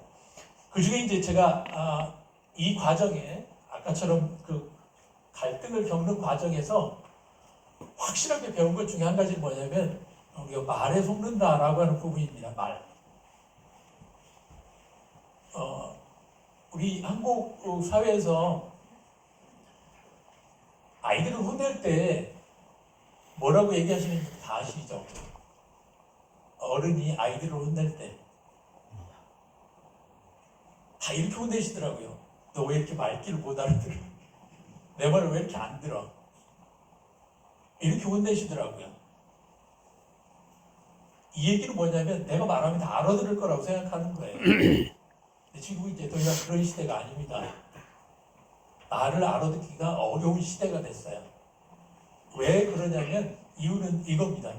[SPEAKER 5] 그 중에 이제 제가 이 과정에 아까처럼 그 갈등을 겪는 과정에서 확실하게 배운 것 중에 한 가지는 뭐냐면 우리가 말에 속는다라고 하는 부분입니다. 말. 우리 한국 사회에서 아이들을 혼낼 때 뭐라고 얘기하시는지 다 아시죠? 어른이 아이들을 혼낼 때 다 이렇게 혼내시더라고요. 너 왜 이렇게 말귀를 못 알아들어? 내 말을 왜 이렇게 안 들어? 이렇게 혼내시더라고요. 이 얘기는 뭐냐면 내가 말하면 다 알아들을 거라고 생각하는 거예요. 근데 지금 이제 더 이상 그런 시대가 아닙니다. 말을 알아듣기가 어려운 시대가 됐어요. 왜 그러냐면 이유는 이겁니다.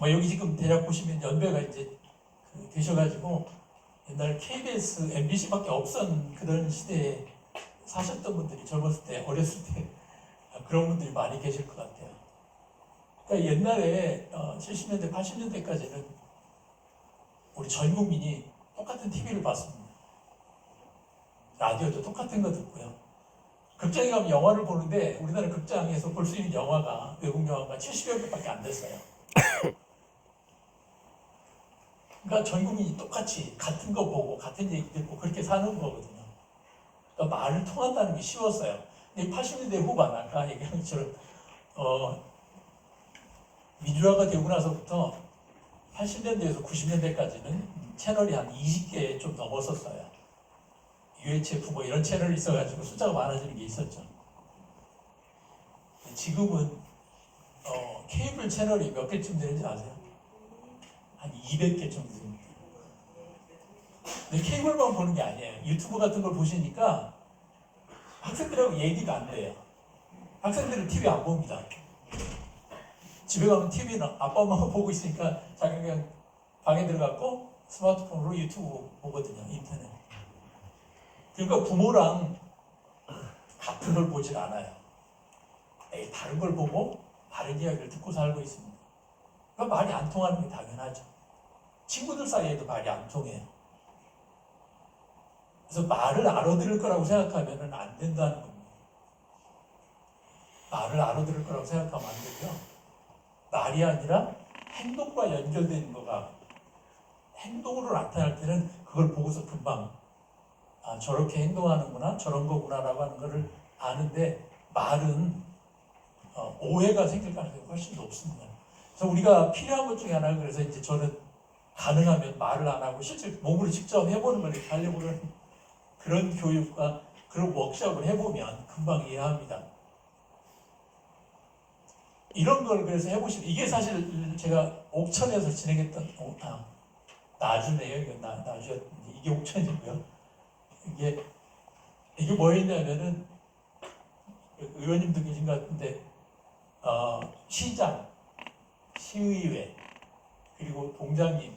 [SPEAKER 5] 여기 지금 대략 보시면 연배가 이제 되셔가지고 옛날 KBS, MBC밖에 없던 그런 시대에 사셨던 분들이 젊었을 때, 어렸을 때 그런 분들이 많이 계실 것 같아요. 그러니까 옛날에 70년대, 80년대까지는 우리 전 국민이 똑같은 TV를 봤습니다. 라디오도 똑같은 거 듣고요. 극장에 가면 영화를 보는데 우리나라 극장에서 볼 수 있는 영화가 외국 영화가 70여 개밖에 안 됐어요. 그러니까 전 국민이 똑같이 같은 거 보고 같은 얘기 듣고 그렇게 사는 거거든요. 그러니까 말을 통한다는 게 쉬웠어요. 근데 80년대 후반 아까 얘기한 것처럼 민주화가 되고 나서부터 80년대에서 90년대까지는 채널이 한 20개 좀 넘었었어요. UHF 이런 채널이 있어가지고 숫자가 많아지는 게 있었죠. 지금은 케이블 채널이 몇 개쯤 되는지 아세요? 한 200개 정도 됩니다. 근데 케이블만 보는 게 아니에요. 유튜브 같은 걸 보시니까 학생들하고 얘기가 안 돼요. 학생들은 TV 안 봅니다. 집에 가면 TV는 아빠 엄마가 보고 있으니까 자기가 그냥 방에 들어갔고 스마트폰으로 유튜브 보거든요. 인터넷. 그러니까 부모랑 같은 걸 보질 않아요. 다른 걸 보고 다른 이야기를 듣고 살고 있습니다. 그러니까 말이 안 통하는 게 당연하죠. 친구들 사이에도 말이 안 통해요. 그래서 말을 알아들을 거라고 생각하면 안 된다는 겁니다. 말을 알아들을 거라고 생각하면 안 되고요. 말이 아니라 행동과 연결되는 거가 행동으로 나타날 때는 그걸 보고서 금방 저렇게 행동하는구나 저런 거구나라고 하는 거를 아는데 말은 오해가 생길 가능성이 훨씬 높습니다. 그래서 우리가 필요한 것 중에 하나가 그래서 이제 저는 가능하면 말을 안 하고 실제 몸으로 직접 해보는 걸 이렇게 하려고 하는 그런 교육과 그런 워크숍을 해보면 금방 이해합니다. 이런 걸 그래서 해보시면 이게 사실 제가 옥천에서 진행했던 나주네요. 이거 나주였는데 이게 옥천이고요. 이게 뭐였냐면은 의원님도 계신 것 같은데 시장, 시의회, 그리고 동장님,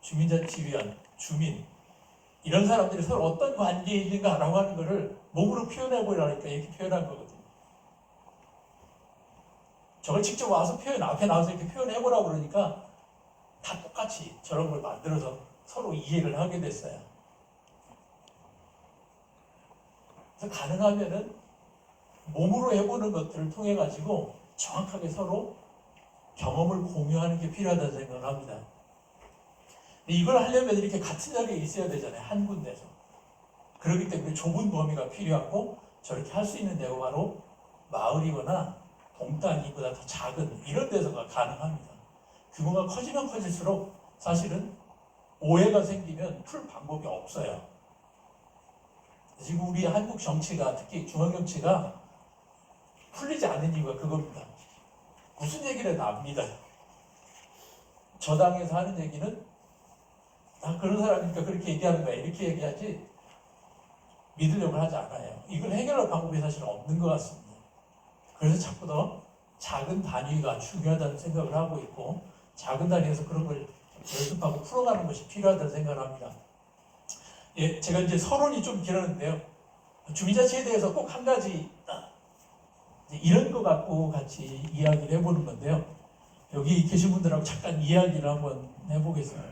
[SPEAKER 5] 주민자치위원, 주민 이런 사람들이 서로 어떤 관계에 있는가라고 하는 것을 몸으로 표현해 보이라니까 이렇게 표현한 거거든요. 저걸 직접 와서 앞에 나와서 이렇게 표현해 보라고 그러니까 다 똑같이 저런 걸 만들어서 서로 이해를 하게 됐어요. 그래서 가능하면은 몸으로 해보는 것들을 통해 가지고 정확하게 서로 경험을 공유하는 게 필요하다는 생각을 합니다. 근데 이걸 하려면 이렇게 같은 자리에 있어야 되잖아요. 한 군데서. 그렇기 때문에 좁은 범위가 필요하고 저렇게 할 수 있는 데가 바로 마을이거나 동단위보다 더 작은 이런 데서가 가능합니다. 규모가 커지면 커질수록 사실은 오해가 생기면 풀 방법이 없어요. 지금 우리 한국 정치가 특히 중앙정치가 풀리지 않는 이유가 그겁니다. 무슨 얘기를 납니다. 저 당에서 하는 얘기는 그런 사람이니까 그렇게 얘기하는 거야 이렇게 얘기하지 믿으려고 하지 않아요. 이걸 해결할 방법이 사실 없는 것 같습니다. 그래서 자꾸 더 작은 단위가 중요하다는 생각을 하고 있고 작은 단위에서 그런 걸 연습하고 풀어가는 것이 필요하다는 생각을 합니다. 예, 제가 이제 서론이 좀 길었는데요. 주민자치에 대해서 꼭 한 가지 이런 거 갖고 같이 이야기를 해보는 건데요. 여기 계신 분들하고 잠깐 이야기를 한번 해보겠습니다.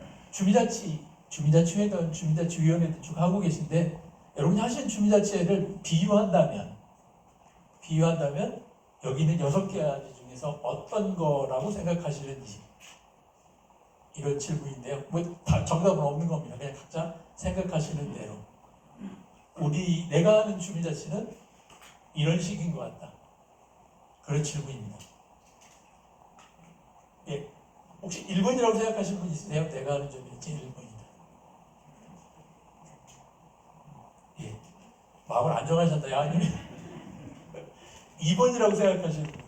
[SPEAKER 5] 주민자치회든 주민자치위원회든 쭉 하고 계신데 여러분이 하시는 주민자치회를 비유한다면 여기는 6가지 중에서 어떤 거라고 생각하시는지 이런 질문인데요. 뭐 다 정답은 없는 겁니다. 그냥 각자 생각하시는 대로. 내가 하는 주민자치는 이런 식인 것 같다. 그런 질문입니다. 예, 혹시 1번이라고 생각하시는 분 있으세요? 내가 하는 주민자치 1번이다. 예, 마음을 안정하셨나요? 아니면 2번이라고 생각하시는 분?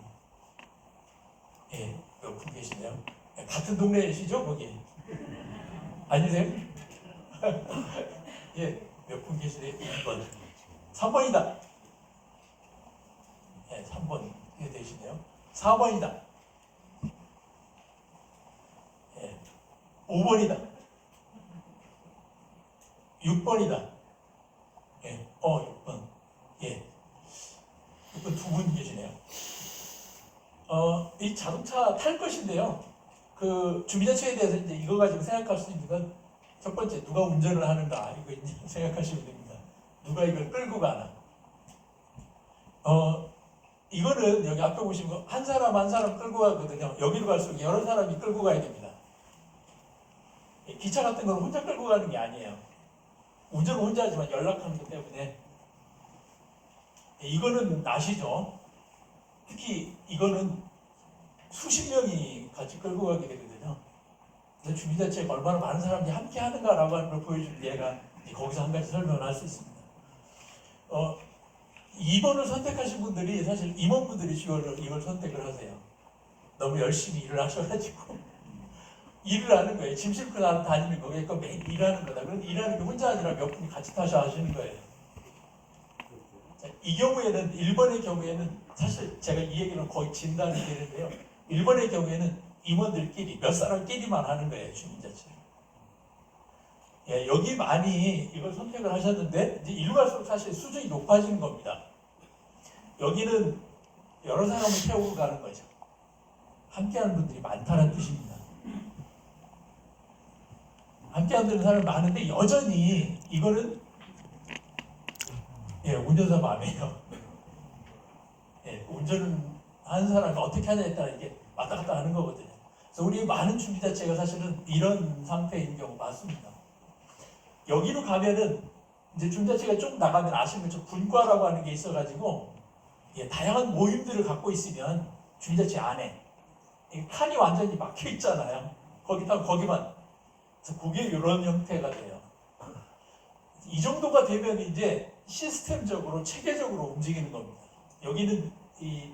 [SPEAKER 5] 예, 몇 분 계시네요. 같은 동네이시죠, 거기? 아니세요? 예, 몇 분 계시네요? 2번. 3번이다. 예, 3번 되시네요. 4번이다. 예, 5번이다. 6번이다. 예, 6번. 예, 6번 2분 계시네요. 이 자동차 탈 것인데요. 그 주민자치에 대해서 이제 이거 가지고 생각할 수 있는 건 첫 번째 누가 운전을 하는가 이거 이제 생각하시면 됩니다. 누가 이걸 끌고 가나. 이거는 여기 앞에 보시면 한 사람 한 사람 끌고 가거든요. 여기로 갈수록 여러 사람이 끌고 가야 됩니다. 기차 같은 건 혼자 끌고 가는 게 아니에요. 운전은 혼자 하지만 연락하는 것 때문에 이거는 아시죠? 특히 이거는 수십 명이 같이 끌고 가게 되거든요. 그래서 주민자치가 얼마나 많은 사람들이 함께 하는가라고 하는 걸 보여주는 예가 거기서 한 가지 설명을 할 수 있습니다. 2번을 선택하신 분들이 사실 임원분들이 이걸 선택을 하세요. 너무 열심히 일을 하셔가지고 일을 하는 거예요. 짐 싣고 다니는 거니까 매일 일하는 거다. 그런데 일하는 게 혼자 아니라 몇 분이 같이 타셔 하시는 거예요. 자, 이 경우에는 1번의 경우에는 사실 제가 이 얘기는 거의 진단이 되는데요. 1번의 경우에는 임원들끼리 몇 사람끼리만 하는 거예요. 주민자치. 예, 여기 많이 이걸 선택을 하셨는데 이제 일로 갈수록 사실 수준이 높아지는 겁니다. 여기는 여러 사람을 태우고 가는 거죠. 함께하는 분들이 많다는 뜻입니다. 함께하는 사람이 많은데 여전히 이거는 운전사 마음이에요. 운전은 하는 사람이 어떻게 하냐에 따라 이게 왔다 갔다 하는 거거든요. 그래서 우리 많은 주민자치가 사실은 이런 상태인 경우 많습니다. 여기로 가면은 이제 주민자치가 좀 나가면 아시는 것처럼 분과라고 하는 게 있어가지고 다양한 모임들을 갖고 있으면 주민자치 안에 칸이 완전히 막혀 있잖아요. 거기만. 그래서 그게 이런 형태가 돼요. 이 정도가 되면 이제 시스템적으로 체계적으로 움직이는 겁니다. 여기는 이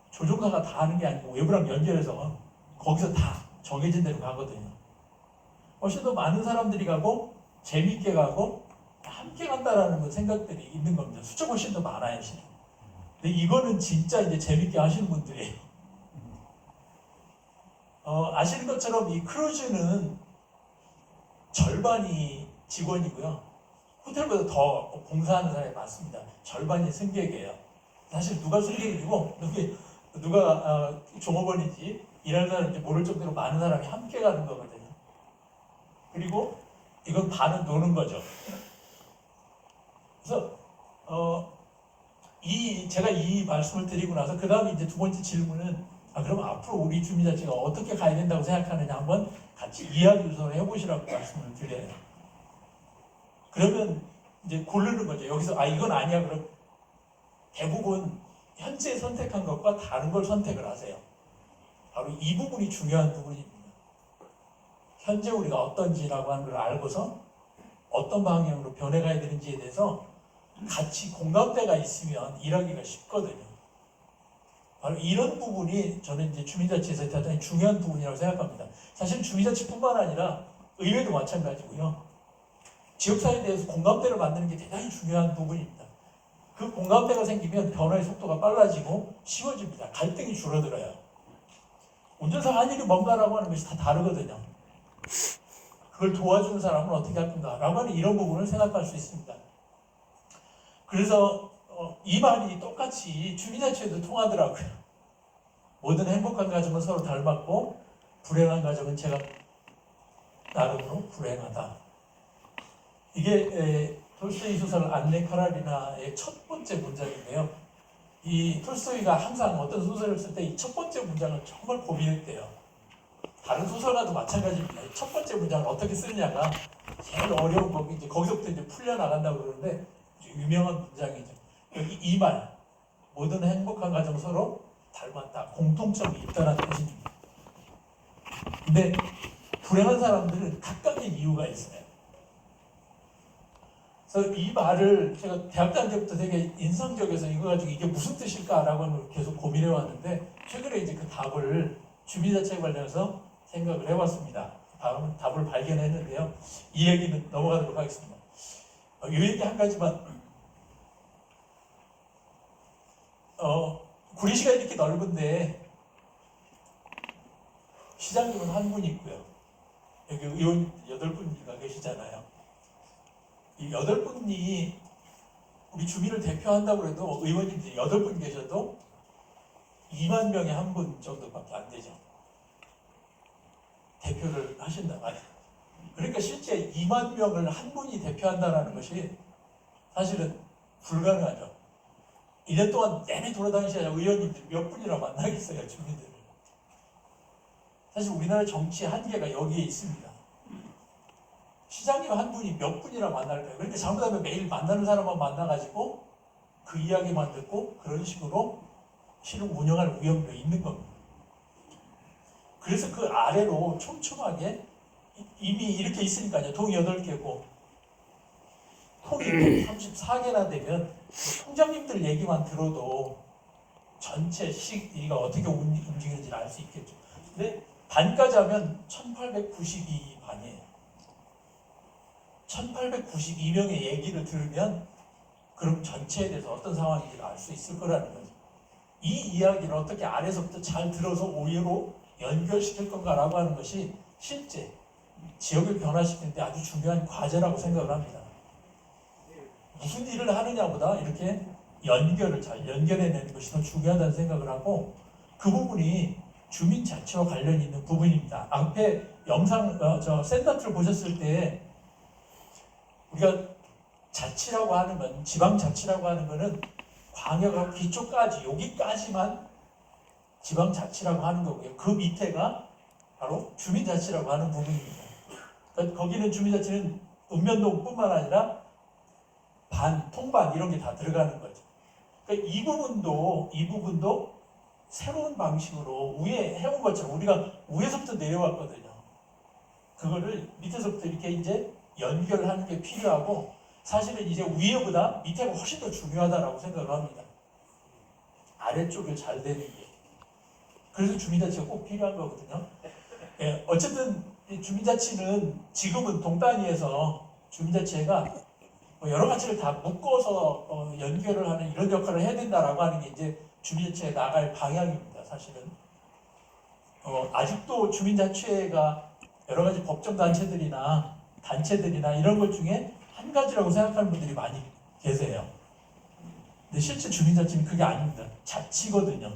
[SPEAKER 5] 조종사가 다 하는 게 아니고 외부랑 연결해서 거기서 다 정해진 대로 가거든요. 훨씬 더 많은 사람들이 가고 재밌게 가고 함께 간다라는 생각들이 있는 겁니다. 숫자가 훨씬 더 많아요, 실은. 근데 이거는 진짜 이제 재밌게 하시는 분들이에요. 아시는 것처럼 이 크루즈는 절반이 직원이고요. 호텔보다 더 봉사하는 사람이 많습니다. 절반이 승객이에요. 사실 누가 승객이고 누가 종업원인지 일하는 사람인지 모를 정도로 많은 사람이 함께 가는 거거든요. 그리고 이건 반은 노는 거죠. 그래서 제가 이 말씀을 드리고 나서 그 다음에 이제 두 번째 질문은 그럼 앞으로 우리 주민자치가 어떻게 가야 된다고 생각하느냐 한번 같이 이야기 우선 해보시라고 말씀을 드려요. 그러면 이제 고르는 거죠. 여기서 이건 아니야. 그럼 대부분 현재 선택한 것과 다른 걸 선택을 하세요. 바로 이 부분이 중요한 부분입니다. 현재 우리가 어떤지라고 하는 걸 알고서 어떤 방향으로 변해가야 되는지에 대해서 같이 공감대가 있으면 일하기가 쉽거든요. 바로 이런 부분이 저는 이제 주민자치에서 대단히 중요한 부분이라고 생각합니다. 사실 주민자치뿐만 아니라 의회도 마찬가지고요. 지역사회에 대해서 공감대를 만드는 게 대단히 중요한 부분입니다. 그 공감대가 생기면 변화의 속도가 빨라지고 쉬워집니다. 갈등이 줄어들어요. 운전사가 할 일이 뭔가라고 하는 것이 다 다르거든요. 그걸 도와주는 사람은 어떻게 할 건가라고 하는 이런 부분을 생각할 수 있습니다. 그래서 이 말이 똑같이 주민자치에도 통하더라고요. 모든 행복한 가정은 서로 닮았고 불행한 가정은 제가 나름으로 불행하다. 이게 톨스토이 소설 안네 카라리나의 첫 번째 문장인데요. 이 톨스토이가 항상 어떤 소설을 쓸 때 이 첫 번째 문장을 정말 고민했대요. 다른 소설가도 마찬가지입니다. 첫 번째 문장을 어떻게 쓰느냐가 제일 어려운 거고 이제 거기서부터 이제 풀려 나간다고 그러는데 유명한 문장이죠. 여기 이 말, 모든 행복한 가정 서로 닮았다. 공통점이 있다는 뜻입니다. 근데 불행한 사람들은 각각의 이유가 있어요. 그래서 이 말을 제가 대학 다닐 때부터 되게 인상적이어서 이거 가지고 이게 무슨 뜻일까라고 하는 걸 계속 고민해 왔는데 최근에 이제 그 답을 주민자치에 관련해서 생각을 해봤습니다. 답을 발견했는데요. 이 얘기는 넘어가도록 하겠습니다. 이 얘기 한 가지만. 구리시가 이렇게 넓은데 시장님은 한 분 있고요. 여기 의원 8분이가 계시잖아요. 이 8분이 우리 주민을 대표한다고 해도 의원님들이 8분 계셔도 2만 명에 한 분 정도밖에 안 되죠. 대표를 하신단 말이에요. 그러니까 실제 2만 명을 한 분이 대표한다는 것이 사실은 불가능하죠. 1년 동안 내내 돌아다니셔야 의원님들 몇 분이나 만나겠어요, 주민들을. 사실 우리나라 정치의 한계가 여기에 있습니다. 시장님 한 분이 몇 분이나 만날까요? 그러니까 잘못하면 매일 만나는 사람만 만나가지고 그 이야기만 듣고 그런 식으로 실을 운영할 위험도 있는 겁니다. 그래서 그 아래로 촘촘하게 이미 이렇게 있으니까요. 통이 8개고 통이 34개나 되면 통장님들 얘기만 들어도 전체 시기가 어떻게 움직이는지를 알 수 있겠죠. 근데 반까지 하면 1892반이에요. 1892명의 얘기를 들으면 그럼 전체에 대해서 어떤 상황인지를 알 수 있을 거라는 거죠. 이 이야기를 어떻게 아래서부터 잘 들어서 오해로 연결시킬 건가라고 하는 것이 실제 지역을 변화시키는 데 아주 중요한 과제라고 생각을 합니다. 무슨 일을 하느냐보다 이렇게 연결을 잘 연결해내는 것이 더 중요하다는 생각을 하고 그 부분이 주민자치와 관련이 있는 부분입니다. 앞에 영상 샌다트를 보셨을 때 우리가 자치라고 하는 건 지방자치라고 하는 거는 광역하고 기초까지 여기까지만 지방자치라고 하는 거고요. 그 밑에가 바로 주민자치라고 하는 부분입니다. 그러니까 거기는 주민자치는 읍면동뿐만 아니라 통반 이런 게 다 들어가는 거죠. 그러니까 이 부분도 새로운 방식으로 위에 해온 것처럼 우리가 위에서부터 내려왔거든요. 그거를 밑에서부터 이렇게 이제 연결하는 게 필요하고 사실은 이제 위에보다 밑에가 훨씬 더 중요하다라고 생각을 합니다. 아래쪽을 잘 되는 게. 그래서 주민자치가 꼭 필요한 거거든요. 예, 어쨌든 주민자치는 지금은 동단위에서 주민자치가 여러 가지를 다 묶어서 연결을 하는 이런 역할을 해야 된다라고 하는 게 이제 주민자치에 나갈 방향입니다. 사실은. 아직도 주민자치회가 여러 가지 법정 단체들이나 이런 것 중에 한 가지라고 생각하는 분들이 많이 계세요. 근데 실제 주민자치는 그게 아닙니다. 자치거든요.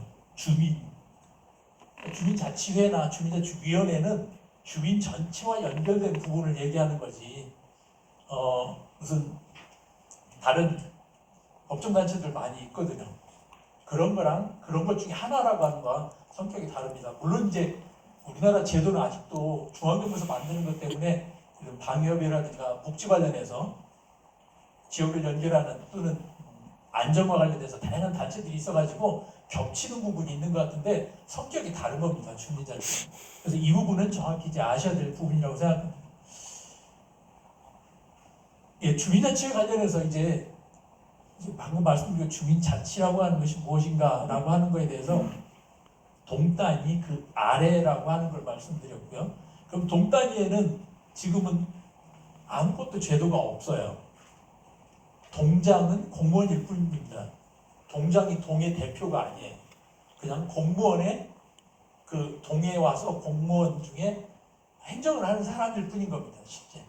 [SPEAKER 5] 주민자치회나 주민자치위원회는 주민 전체와 연결된 부분을 얘기하는 거지. 무슨 다른 법정단체들 많이 있거든요. 그런 거랑 그런 것 중에 하나라고 하는 거와 성격이 다릅니다. 물론 이제 우리나라 제도는 아직도 중앙정부에서 만드는 것 때문에 이런 방위협의라든가 복지 관련해서 지역을 연결하는 또는 안전과 관련해서 다양한 단체들이 있어가지고 겹치는 부분이 있는 것 같은데 성격이 다른 겁니다. 주민자치. 그래서 이 부분은 정확히 이제 아셔야 될 부분이라고 생각합니다. 예, 주민자치에 관련해서 이제 방금 말씀드린 주민자치라고 하는 것이 무엇인가라고 하는 것에 대해서 동단위 그 아래라고 하는 걸 말씀드렸고요. 그럼 동단위에는 지금은 아무것도 제도가 없어요. 동장은 공무원일 뿐입니다. 동장이 동의 대표가 아니에요. 그냥 공무원의 그 동에 와서 공무원 중에 행정을 하는 사람일 뿐인 겁니다. 실제.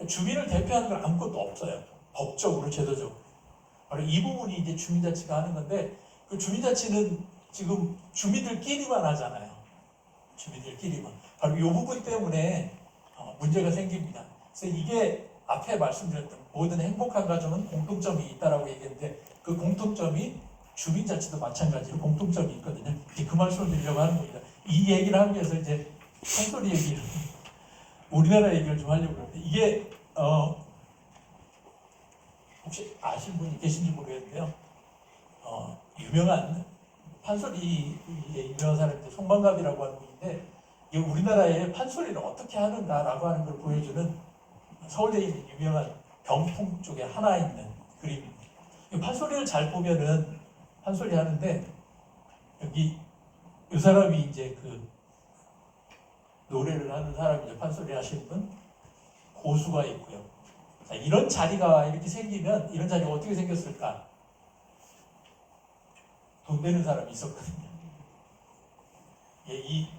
[SPEAKER 5] 주민을 대표하는 건 아무것도 없어요. 법적으로, 제도적으로. 바로 이 부분이 이제 주민자치가 하는 건데, 그 주민자치는 지금 주민들끼리만 하잖아요. 주민들끼리만. 바로 이 부분 때문에 문제가 생깁니다. 그래서 이게 앞에 말씀드렸던 모든 행복한 가정은 공통점이 있다라고 얘기했는데, 그 공통점이 주민자치도 마찬가지로 공통점이 있거든요. 이제 그 말씀을 드리려고 하는 겁니다. 이 얘기를 하기 위해서 이제 판소리 얘기를, 우리나라 얘기를 좀 하려고 하는데, 이게 혹시 아시는 분이 계신지 모르겠는데요. 유명한 판소리의 유명한 사람인데 송방갑이라고 하는 분인데, 이 우리나라의 판소리를 어떻게 하는가라고 하는 걸 보여주는 서울대에 있는 유명한 병풍 쪽에 하나 있는 그림입니다. 이 판소리를 잘 보면은 판소리 하는데, 여기 이 사람이 이제 그 노래를 하는 사람이죠. 판소리 하시는 분, 고수가 있고요. 자, 이런 자리가 이렇게 생기면 이런 자리가 어떻게 생겼을까? 돈 되는 사람이 있었거든요. 예, 이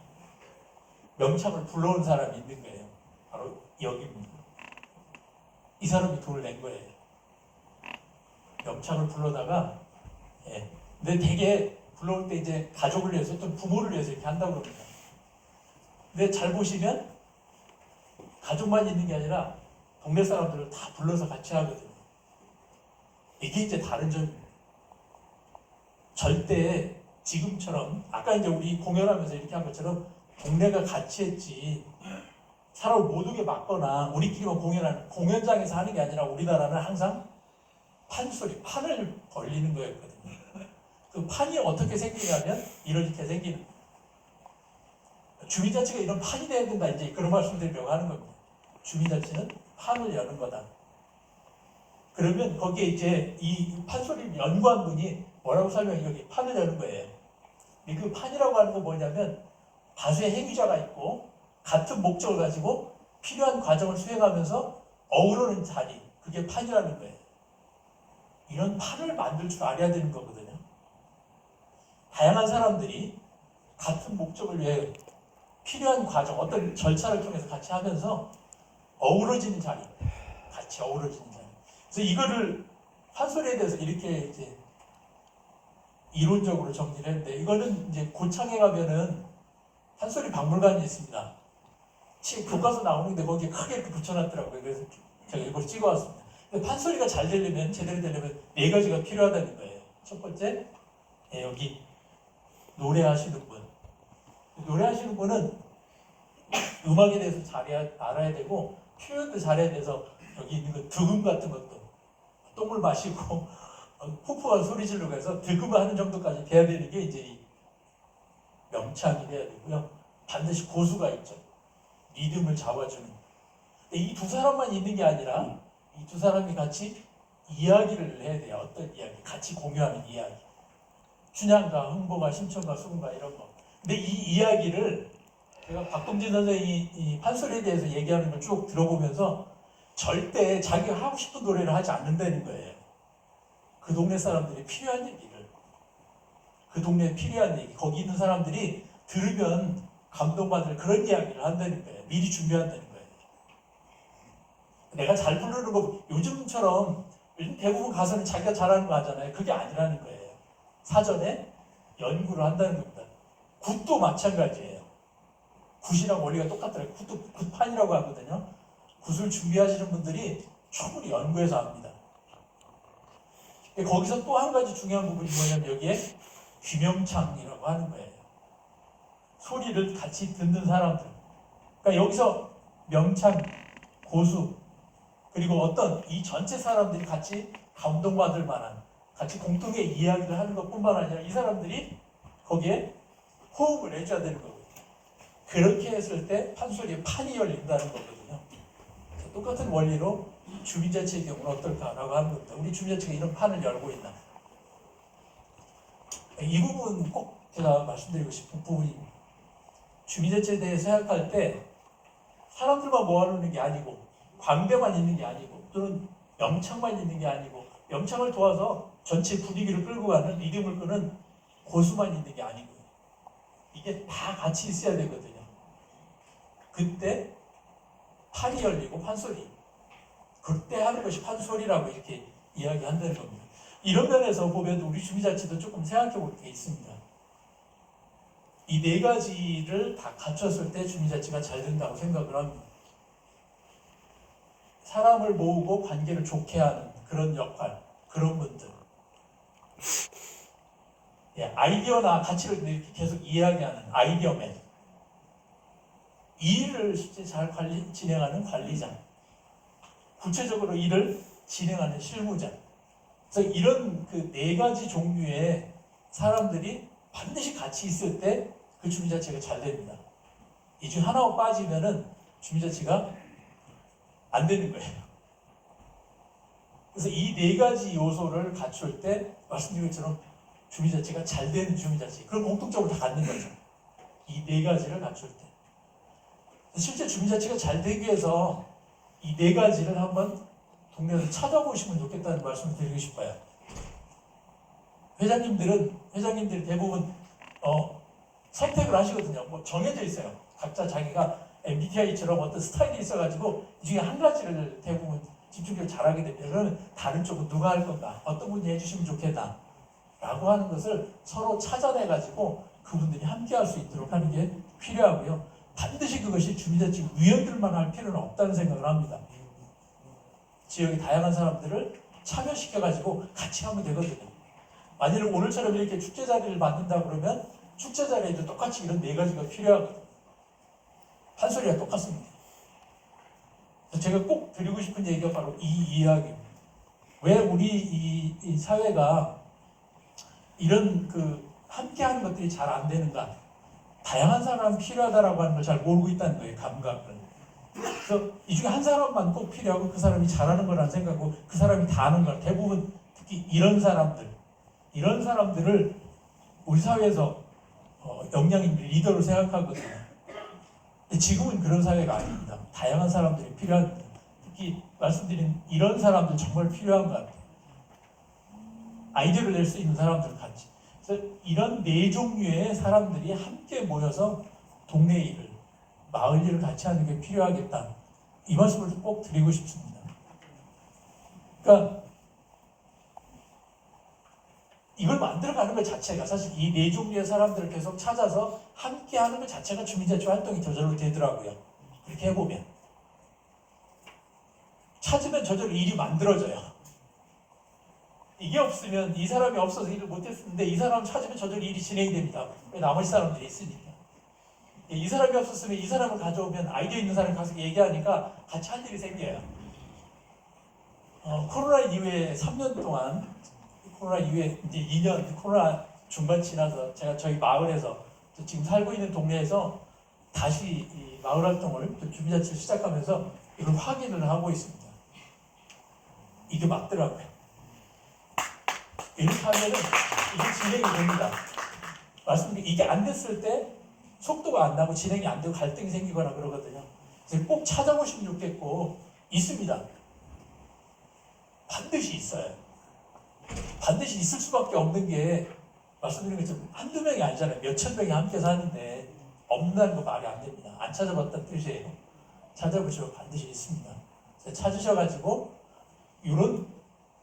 [SPEAKER 5] 명창을 불러온 사람이 있는 거예요. 바로 여기입니다. 이 사람이 돈을 낸 거예요. 명창을 불러다가, 예. 근데 되게 불러올 때 이제 가족을 위해서 또 부모를 위해서 이렇게 한다고 그럽니다. 근데 잘 보시면 가족만 있는 게 아니라 동네 사람들을 다 불러서 같이 하거든요. 이게 이제 다른 점입니다. 절대 지금처럼 아까 이제 우리 공연하면서 이렇게 한 것처럼 동네가 같이 했지 사람을 못 오게 막거나 우리끼리만 공연하는 공연장에서 하는 게 아니라 우리나라는 항상 판소리, 판을 벌리는 거였거든요. 그 판이 어떻게 생기냐면 이렇게 생기는 거예요. 주민자치가 이런 판이 돼야 된다, 이제 그런 말씀 드리려고 하는 겁니다. 주민자치는 판을 여는 거다. 그러면 거기에 이제 이 판소리를 연구한 분이 뭐라고 설명해? 여기 판을 여는 거예요. 그 판이라고 하는 건 뭐냐면 다수의 행위자가 있고 같은 목적을 가지고 필요한 과정을 수행하면서 어우러는 자리, 그게 판이라는 거예요. 이런 판을 만들 줄 알아야 되는 거거든요. 다양한 사람들이 같은 목적을 위해 필요한 과정, 어떤 절차를 통해서 같이 하면서 어우러지는 자리, 같이 어우러지는 자리. 그래서 이거를 판소리에 대해서 이렇게 이제 이론적으로 정리를 했는데, 이거는 이제 고창에 가면은 판소리 박물관이 있습니다. 교과서 나오는데 거기에 크게 이렇게 붙여놨더라고요. 그래서 제가 이걸 찍어왔습니다. 근데 판소리가 잘 되려면, 제대로 되려면 4가지가 필요하다는 거예요. 첫 번째, 여기 노래하시는 분. 노래하시는 분은 음악에 대해서 잘 알아야 되고 표현도 잘해야 돼서 여기 있는 그 득음 같은 것도 똥을 마시고 푸푸한 소리 지르고 해서 득음을 하는 정도까지 돼야 되는 게 이제 이 명창이 돼야 되고요. 반드시 고수가 있죠. 리듬을 잡아주는. 이 두 사람만 있는 게 아니라 이 두 사람이 같이 이야기를 해야 돼요. 어떤 이야기? 같이 공유하는 이야기. 춘향가, 흥보가, 심청가, 수궁가 이런 거. 근데 이 이야기를 제가 박동진 선생이 이 판소리에 대해서 얘기하는 걸 쭉 들어보면서 절대 자기가 하고 싶은 노래를 하지 않는다는 거예요. 그 동네 사람들이 필요한 얘기를, 그 동네에 필요한 얘기, 거기 있는 사람들이 들으면 감동받을 그런 이야기를 한다는 거예요. 미리 준비한다는 거예요. 내가 잘 부르는 거 요즘처럼 요즘 대부분 가수는 자기가 잘하는 거 하잖아요. 그게 아니라는 거예요. 사전에 연구를 한다는 겁니다. 굿도 마찬가지예요. 굿이랑 원리가 똑같더라고요. 굿도 굿판이라고 하거든요. 굿을 준비하시는 분들이 충분히 연구해서 합니다. 거기서 또 한 가지 중요한 부분이 뭐냐면 여기에 귀명창이라고 하는 거예요. 소리를 같이 듣는 사람들. 그러니까 여기서 명창, 고수, 그리고 어떤 이 전체 사람들이 같이 감동받을 만한, 같이 공통의 이야기를 하는 것뿐만 아니라 이 사람들이 거기에 호흡을 해줘야 되는 거거든요. 그렇게 했을 때 판소리에 판이 열린다는 거거든요. 똑같은 원리로 주민자치의 경우는 어떨까라고 하는 겁니다. 우리 주민자치가 이런 판을 열고 있나. 이 부분 꼭 제가 말씀드리고 싶은 부분입니다. 주민자치에 대해 생각할 때 사람들만 모아놓는 게 아니고 광대만 있는 게 아니고 또는 명창만 있는 게 아니고 명창을 도와서 전체 분위기를 끌고 가는 리듬을 끄는 고수만 있는 게 아니고 이게 다 같이 있어야 되거든요. 그때 판이 열리고 판소리, 그때 하는 것이 판소리라고 이렇게 이야기한다는 겁니다. 이런 면에서 보면 우리 주민자치도 조금 생각해 볼 게 있습니다. 이 네 가지를 다 갖췄을 때 주민자치가 잘 된다고 생각을 합니다. 사람을 모으고 관계를 좋게 하는 그런 역할, 그런 분들. 예, 아이디어나 가치를 이렇게 계속 이야기하는 아이디어맨. 이 일을 실제 잘 진행하는 관리자. 구체적으로 일을 진행하는 실무자. 그래서 이런 그 네 가지 종류의 사람들이 반드시 같이 있을 때 그 주민자치가 잘 됩니다. 이 중 하나가 빠지면은 주민자치가 안 되는 거예요. 그래서 이 네 가지 요소를 갖출 때 말씀드린 것처럼 주민자치가 잘 되는 주민자치. 그걸 공통적으로 다 갖는 거죠. 이 네 가지를 갖출 때. 실제 주민자치가 잘 되기 위해서 이 네 가지를 한번 동네에서 찾아보시면 좋겠다는 말씀을 드리고 싶어요. 회장님들이 대부분 선택을 하시거든요. 뭐 정해져 있어요. 각자 자기가 MBTI처럼 어떤 스타일이 있어가지고 이 중에 한 가지를 대부분 집중적으로 잘하게 됩니다. 그러면 다른 쪽은 누가 할 건가? 어떤 분이 해주시면 좋겠다. 라고 하는 것을 서로 찾아내가지고 그분들이 함께 할 수 있도록 하는 게 필요하고요. 반드시 그것이 주민자치 위원들만 할 필요는 없다는 생각을 합니다. 지역의 다양한 사람들을 참여시켜가지고 같이 하면 되거든요. 만일 오늘처럼 이렇게 축제 자리를 만든다 그러면 축제 자리에도 똑같이 이런 네 가지가 필요하거든요. 판소리가 똑같습니다. 그래서 제가 꼭 드리고 싶은 얘기가 바로 이 이야기입니다. 왜 우리 이 사회가 이런 그 함께하는 것들이 잘 안 되는가? 다양한 사람이 필요하다라고 하는 걸 잘 모르고 있다는 거예요. 감각을. 그래서 이 중에 한 사람만 꼭 필요하고 그 사람이 잘하는 거라는 생각하고 그 사람이 다 하는 걸 대부분 특히 이런 사람들을 우리 사회에서 역량 있는 리더로 생각하거든요. 근데 지금은 그런 사회가 아닙니다. 다양한 사람들이 필요합니다. 특히 말씀드린 이런 사람들 정말 필요한 것 같아요. 아이디어를 낼 수 있는 사람들 같이. 그래서 이런 네 종류의 사람들이 함께 모여서 동네 일을, 마을 일을 같이 하는 게 필요하겠다. 이 말씀을 꼭 드리고 싶습니다. 그러니까 이걸 만들어가는 것 자체가 사실 이 네 종류의 사람들을 계속 찾아서 함께 하는 것 자체가 주민자치 활동이 저절로 되더라고요. 그렇게 해보면. 찾으면 저절로 일이 만들어져요. 이게 없으면 이 사람이 없어서 일을 못했는데 이 사람 찾으면 저절로 일이 진행이 됩니다. 왜 나머지 사람들이 있으니까. 이 사람이 없었으면 이 사람을 가져오면 아이디어 있는 사람이 가서 얘기하니까 같이 할 일이 생겨요. 코로나 이후에 3년 동안 코로나 이후에 이제 2년 코로나 중반 지나서 제가 저희 마을에서 지금 살고 있는 동네에서 다시 이 마을 활동을 주민자치를 시작하면서 이걸 확인을 하고 있습니다. 이게 맞더라고요. 이렇게 하면은 이게 진행이 됩니다. 말씀드린 이게 안 됐을 때 속도가 안 나고 진행이 안 되고 갈등이 생기거나 그러거든요. 그래서 꼭 찾아보시면 좋겠고 있습니다. 반드시 있어요. 반드시 있을 수밖에 없는 게 말씀드린 것처럼 한두 명이 아니잖아요. 몇천 명이 함께 사는데 없는 거 말이 안 됩니다. 안 찾아봤다는 뜻이에요. 찾아보시면 반드시 있습니다. 찾으셔가지고 이런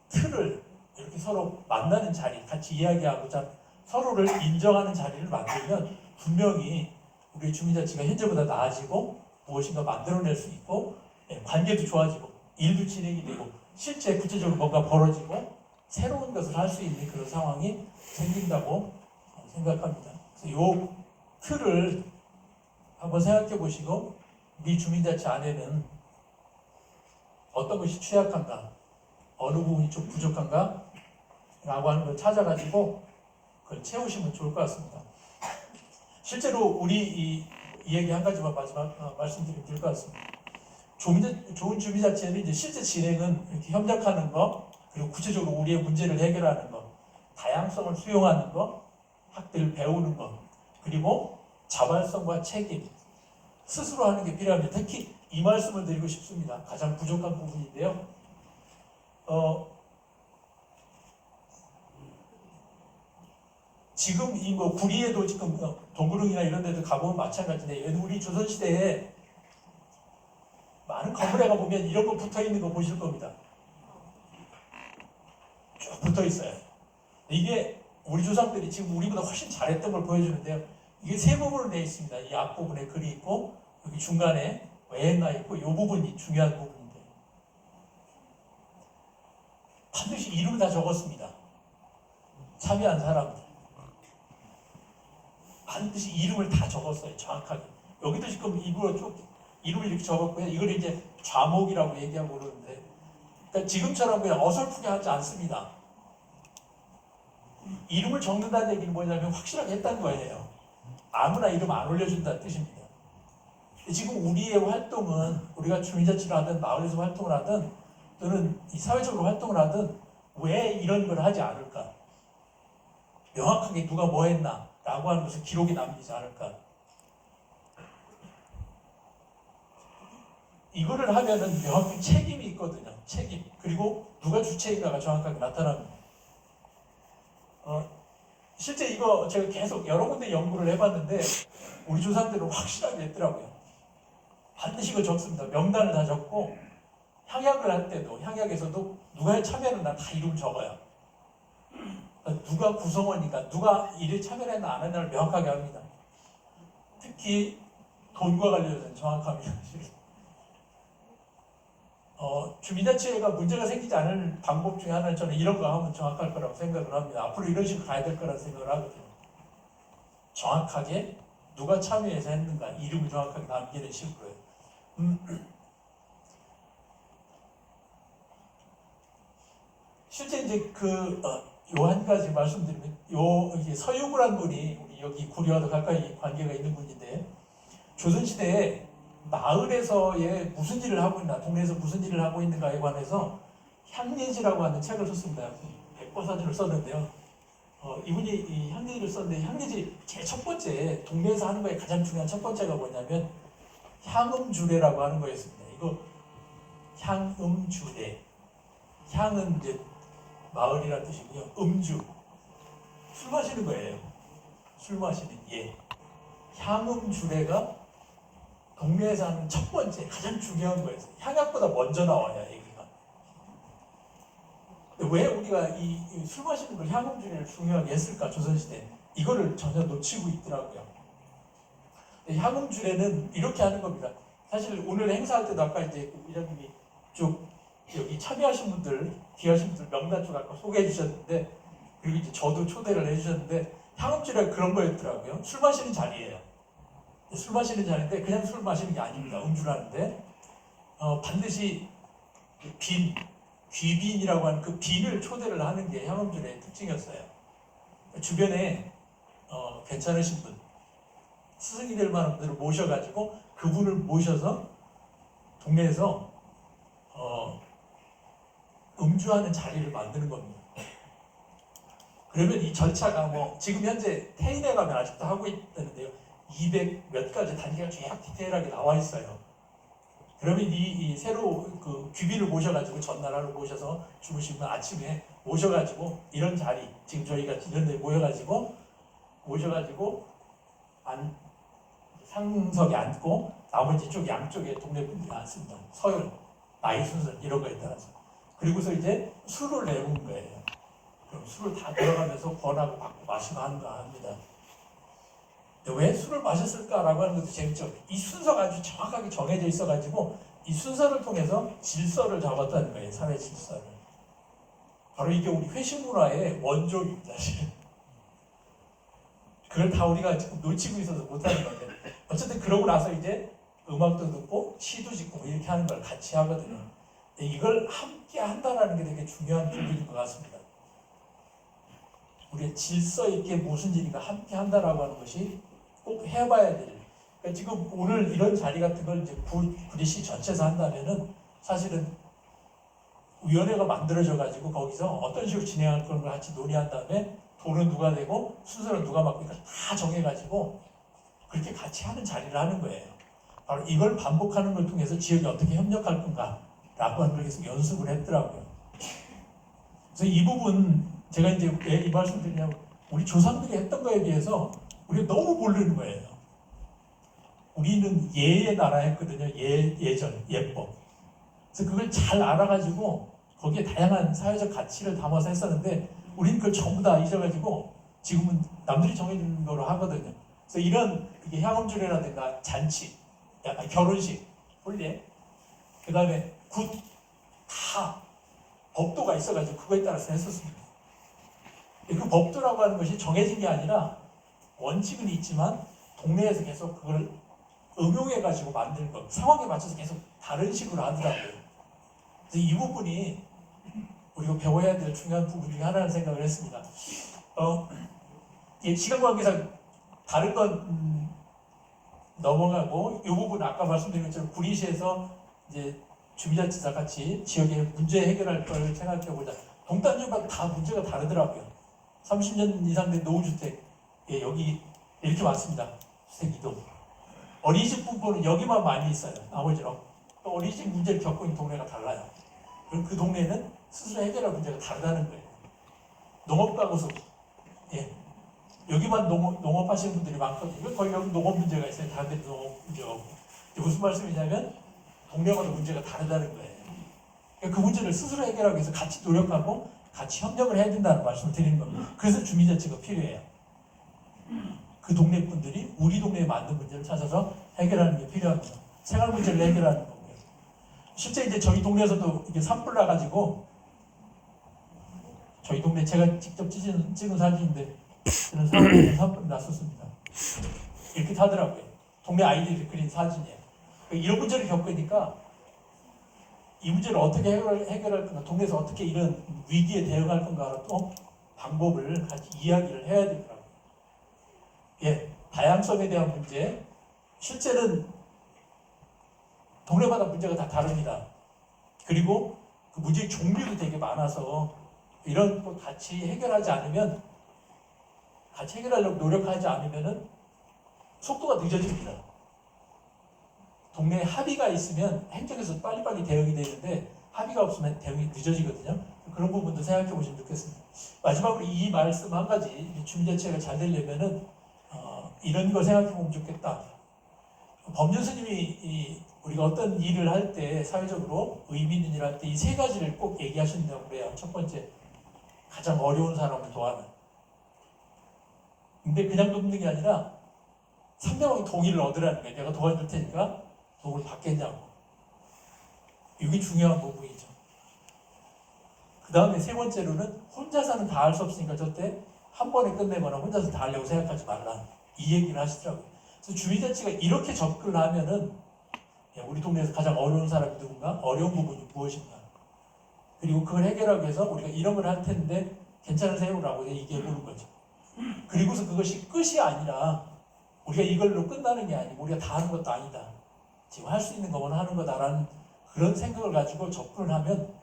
[SPEAKER 5] 틀을 이렇게 서로 만나는 자리, 같이 이야기하고자 서로를 인정하는 자리를 만들면 분명히 우리 주민자치가 현재보다 나아지고 무엇인가 만들어낼 수 있고 관계도 좋아지고 일도 진행이 되고 실제 구체적으로 뭔가 벌어지고 새로운 것을 할 수 있는 그런 상황이 생긴다고 생각합니다. 그래서 이 틀을 한번 생각해 보시고 우리 주민자치 안에는 어떤 것이 취약한가, 어느 부분이 좀 부족한가 라고 하는 걸 찾아가지고 그걸 채우시면 좋을 것 같습니다. 실제로 우리 이 얘기 한 가지만 마지막 말씀드리면 될 것 같습니다. 좋은 주민자치에는 이제 실제 진행은 이렇게 협력하는 거, 그리고 구체적으로 우리의 문제를 해결하는 거, 다양성을 수용하는 거, 학대를 배우는 거, 그리고 자발성과 책임, 스스로 하는 게 필요합니다. 특히 이 말씀을 드리고 싶습니다. 가장 부족한 부분인데요. 지금 이 뭐 구리에도 지금 동구릉이나 이런 데도 가보면 마찬가지인데 우리 조선시대에 많은 건물에 가보면 이런 거 붙어 있는 거 보실 겁니다. 쭉 붙어 있어요. 이게 우리 조상들이 지금 우리보다 훨씬 잘했던 걸 보여주는데요. 이게 세 부분으로 되어 있습니다. 이 앞부분에 글이 있고 여기 중간에 외나 있고 이 부분이 중요한 부분인데 반드시 이름을 다 적었습니다. 참여한 사람들 반드시 이름을 다 적었어요. 정확하게. 여기도 지금 이걸 쭉 이름을 이렇게 적었고요. 이걸 이제 좌목이라고 얘기하고 그러는데 그러니까 지금처럼 그냥 어설프게 하지 않습니다. 이름을 적는다는 얘기는 뭐냐면 확실하게 했다는 거예요. 아무나 이름 안 올려준다는 뜻입니다. 지금 우리의 활동은 우리가 주민자치를 하든 마을에서 활동을 하든 또는 이 사회적으로 활동을 하든 왜 이런 걸 하지 않을까? 명확하게 누가 뭐 했나? 라고 하는 것을 기록이 남기지 않을까? 이거를 하면은 명확히 책임이 있거든요. 책임. 그리고 누가 주체인가가 정확하게 나타납니다. 실제 이거 제가 계속 여러 군데 연구를 해봤는데 우리 조상들은 확실하게 했더라고요. 반드시 이거 적습니다. 명단을 다 적고 향약을 할 때도 향약에서도 누가 참여를 나 다 이름 적어요. 누가 구성원이니까 누가 일에 참여를 했나 안 했나를 명확하게 합니다. 특히 돈과 관련해서는 정확합니다. 주민자치가 문제가 생기지 않을 방법 중에 하나는 저는 이런 거 하면 정확할 거라고 생각을 합니다. 앞으로 이런 식으로 가야 될 거라고 생각을 하거든요. 정확하게 누가 참여해서 했는가 이름을 정확하게 남기는 식으로요. 실제 이제 요 한 가지 말씀드리면 이게 서유구란 분이 우리 여기 구리와도 가까이 관계가 있는 분인데 조선시대에 마을에서의 무슨 일을 하고 있나, 동네에서 무슨 일을 하고 있는가에 관해서 향례지라고 하는 책을 썼습니다. 백과사전을 썼는데요. 이분이 이 향례지를 썼는데 향례지 제 첫 번째 동네에서 하는 거에 가장 중요한 첫 번째가 뭐냐면 향음주례라고 하는 거였습니다. 이거 향음주례. 향은 이제 마을이라는 뜻이고요. 음주. 술 마시는 거예요. 술 마시는 예. 향음주례가 동네에서 하는 첫 번째 가장 중요한 거예요. 향약보다 먼저 나와야 얘기가. 왜 우리가 이 술 마시는 걸 향음주례를 중요하게 했을까? 조선시대 이거를 전혀 놓치고 있더라고요. 향음주례는 이렇게 하는 겁니다. 사실 오늘 행사할 때도 아까 이제 이장님이 쭉 여기 참여하신 분들, 귀하신 분들 명단 쪽 아까 소개해 주셨는데 그리고 이제 저도 초대를 해주셨는데 향음주례가 그런 거였더라고요. 술 마시는 자리예요. 술 마시는 자리인데 그냥 술 마시는 게 아닙니다. 음주라는데 반드시 귀빈이라고 하는 그 빈을 초대를 하는 게 향음주례의 특징이었어요. 주변에 괜찮으신 분, 스승이 될 만한 분들을 모셔가지고 그분을 모셔서 동네에서 음주하는 자리를 만드는 겁니다. 그러면 이 절차가 뭐 지금 현재 태인에 가면 아직도 하고 있다는데요. 200 몇 가지 단계가 쭉 디테일하게 나와 있어요. 그러면 이 새로 그 귀빈을 모셔가지고 전날 하루 모셔서 주무시면 아침에 모셔가지고 이런 자리 지금 저희가 이런 데 모셔가지고 상석에 앉고 나머지 쪽 양쪽에 동네 분들이 앉습니다. 서열, 나이 순서 이런 거에 따라서. 그리고서 이제 술을 내는 거예요. 그럼 술을 다 들어가면서 권하고 받고 마시고 하는 거 합니다. 왜 술을 마셨을까라고 하는 것도 재밌죠. 이 순서가 아주 정확하게 정해져 있어가지고 이 순서를 통해서 질서를 잡았다는 거예요. 사회 질서를. 바로 이게 우리 회식 문화의 원조입니다. 그걸 다 우리가 지금 놓치고 있어서 못하는 건데 어쨌든 그러고 나서 이제 음악도 듣고 시도 짓고 뭐 이렇게 하는 걸 같이 하거든요. 근데 이걸 함께 한다는 게 되게 중요한 부분인 것 같습니다. 우리의 질서 있게 무슨 일인가 함께 한다라고 하는 것이 꼭 해봐야 될. 그러니까 지금 오늘 이런 자리 같은 걸 이제 구리시 전체에서 한다면은 사실은 위원회가 만들어져 가지고 거기서 어떤 식으로 진행할 걸 같이 논의한 다음에 돈은 누가 되고 순서는 누가 맡고 다 정해가지고 그렇게 같이 하는 자리를 하는 거예요. 바로 이걸 반복하는 걸 통해서 지역이 어떻게 협력할 건가라고 하는 걸 계속 연습을 했더라고요. 그래서 이 부분 제가 이제 왜 이 말씀 드리냐면 우리 조상들이 했던 거에 비해서 우리가 너무 모르는 거예요. 우리는 예의 나라 했거든요. 예전, 예법. 그래서 그걸 잘 알아가지고 거기에 다양한 사회적 가치를 담아서 했었는데 우리는 그걸 전부 다 잊어가지고 지금은 남들이 정해주는 거로 하거든요. 그래서 이런 향엄주례라든가 잔치, 결혼식,婚礼, 그 다음에 굿, 다 법도가 있어가지고 그거에 따라서 했었습니다. 그 법도라고 하는 것이 정해진 게 아니라 원칙은 있지만 동네에서 계속 그걸 응용해가지고 만드는 것, 상황에 맞춰서 계속 다른 식으로 하더라고요. 그래서 이 부분이 우리가 배워야 될 중요한 부분 중에 하나라는 생각을 했습니다. 시간 관계상 다른 건 넘어가고 이 부분 아까 말씀드린 것처럼 구리시에서 이제 주민자치사 같이 지역의 문제 해결할 걸 생각해보자. 동딴지마다 다 문제가 다르더라고요. 30년 이상 된 노후주택, 여기 이렇게 많습니다. 주택 이동. 어린이집 분포는 여기만 많이 있어요. 나머지는 또 어린이집 문제를 겪고 있는 동네가 달라요. 그럼 그 동네는 스스로 해결할 문제가 다르다는 거예요. 농업가구수, 여기만 농업하시는 분들이 많거든요. 거의 여기 농업 문제가 있어요. 다른 데도 농업 문제가 없고. 무슨 말씀이냐면 동네마다 문제가 다르다는 거예요. 그러니까 그 문제를 스스로 해결하기 위해서 같이 노력하고 같이 협력을 해야 된다는 말씀을 드리는 겁니다. 그래서 주민자치가 필요해요. 그 동네 분들이 우리 동네에 맞는 문제를 찾아서 해결하는 게 필요합니다. 생활 문제를 해결하는 거고요. 실제 이제 저희 동네에서도 이게 산불 나가지고 저희 동네 제가 직접 찍은 사진인데 저는 산불이 났었습니다. 이렇게 타더라고요. 동네 아이들이 그린 사진이에요. 이런 문제를 겪으니까 이 문제를 어떻게 해결할 건가, 동네에서 어떻게 이런 위기에 대응할 건가 또 방법을 같이 이야기를 해야 되더라고요. 다양성에 대한 문제, 실제는 동네마다 문제가 다 다릅니다. 그리고 그 문제의 종류도 되게 많아서 이런 거 같이 해결하지 않으면, 같이 해결하려고 노력하지 않으면은 속도가 늦어집니다. 동네에 합의가 있으면 행정에서 빨리빨리 대응이 되는데 합의가 없으면 대응이 늦어지거든요. 그런 부분도 생각해 보시면 좋겠습니다. 마지막으로 이 말씀 한 가지, 주민자치가 잘 되려면은 이런 걸 생각해 보면 좋겠다. 법륜 스님이 우리가 어떤 일을 할 때 사회적으로 의미 있는 일을 할 때 이 세 가지를 꼭 얘기하신다고 그래요. 첫 번째, 가장 어려운 사람을 도와는. 근데 그냥 돕는 게 아니라 상대방의 동의를 얻으라는 거예요. 내가 도와줄 테니까 도움을 받겠냐고. 이게 중요한 부분이죠. 그 다음에 세 번째로는 혼자서는 다 할 수 없으니까 저때 한 번에 끝내거나 혼자서 다 하려고 생각하지 말라. 이 얘기를 하시더라고요. 그래서 주민자치가 이렇게 접근을 하면은 우리 동네에서 가장 어려운 사람이 누군가, 어려운 부분이 무엇인가, 그리고 그걸 해결하기 위해서 우리가 이런 걸 할 텐데 괜찮으세요? 라고 얘기해 보는 거죠. 그리고서 그것이 끝이 아니라 우리가 이걸로 끝나는 게 아니고 우리가 다 하는 것도 아니다. 지금 할 수 있는 것만 하는 거다라는 그런 생각을 가지고 접근을 하면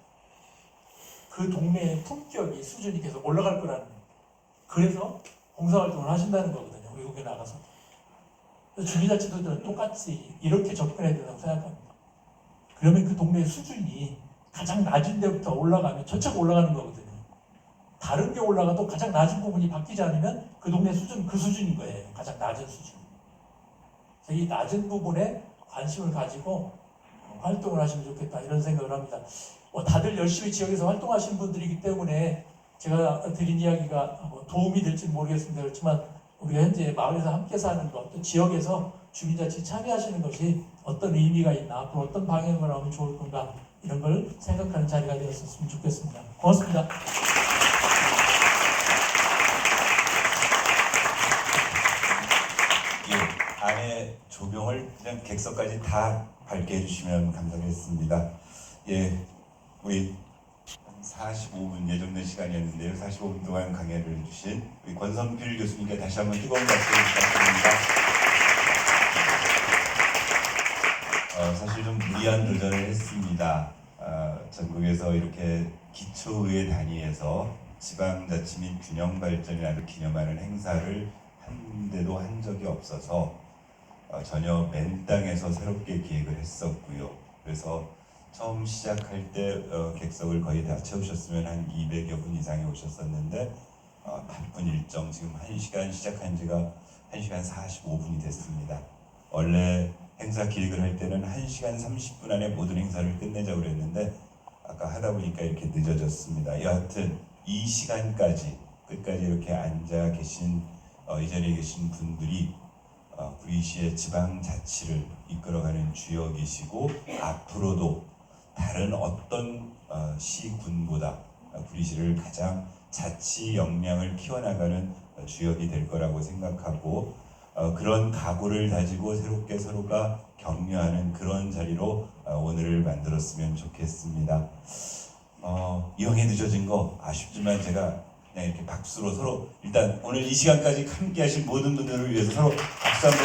[SPEAKER 5] 그 동네의 품격이, 수준이 계속 올라갈 거라는 거예요. 그래서 봉사활동을 하신다는 거거든요. 외국에 나가서. 주민자치도들은 똑같이 이렇게 접근해야 된다고 생각합니다. 그러면 그 동네의 수준이 가장 낮은 데부터 올라가면 전체가 올라가는 거거든요. 다른 게 올라가도 가장 낮은 부분이 바뀌지 않으면 그 동네 수준은 그 수준인 거예요. 가장 낮은 수준. 되게 낮은 부분에 관심을 가지고 활동을 하시면 좋겠다 이런 생각을 합니다. 다들 열심히 지역에서 활동하시는 분들이기 때문에 제가 드린 이야기가 도움이 될지 모르겠습니다. 그렇지만 우리가 현재 마을에서 함께 사는 것, 또 지역에서 주민자치 참여하시는 것이 어떤 의미가 있나, 앞으로 어떤 방향으로 하면 좋을 건가 이런 걸 생각하는 자리가 되었으면 좋겠습니다. 고맙습니다.
[SPEAKER 1] 예, 안에 조명을 그냥 객석까지 다 밝게 해주시면 감사하겠습니다. 예, 우리 45분 예정된 시간이었는데요. 45분 동안 강연을 해주신 우리 권선필 교수님께 다시 한번 뜨거운 박수 부탁드립니다. 사실 좀 무리한 도전을 했습니다. 전국에서 이렇게 기초의회 단위에서 지방자치 및 균형발전이라는 기념하는 행사를 한 데도 한 적이 없어서 전혀 맨 땅에서 새롭게 기획을 했었고요. 그래서 처음 시작할 때 객석을 거의 다 채우셨으면 한 200여 분 이상이 오셨었는데 바쁜 일정 지금 1시간 시작한 지가 1시간 45분이 됐습니다. 원래 행사 기획을 할 때는 1시간 30분 안에 모든 행사를 끝내자고 그랬는데 아까 하다 보니까 이렇게 늦어졌습니다. 여하튼 이 시간까지 끝까지 이렇게 앉아 계신 이 자리에 계신 분들이 구리시의 지방자치를 이끌어가는 주역이시고 앞으로도 다른 어떤 시군보다 구리시를 가장 자치 역량을 키워나가는 주역이 될 거라고 생각하고 그런 각오를 다지고 새롭게 서로가 격려하는 그런 자리로 오늘을 만들었으면 좋겠습니다. 이왕에 늦어진 거 아쉽지만 제가 그냥 이렇게 박수로 서로 일단 오늘 이 시간까지 함께 하신 모든 분들을 위해서 서로 박수 한번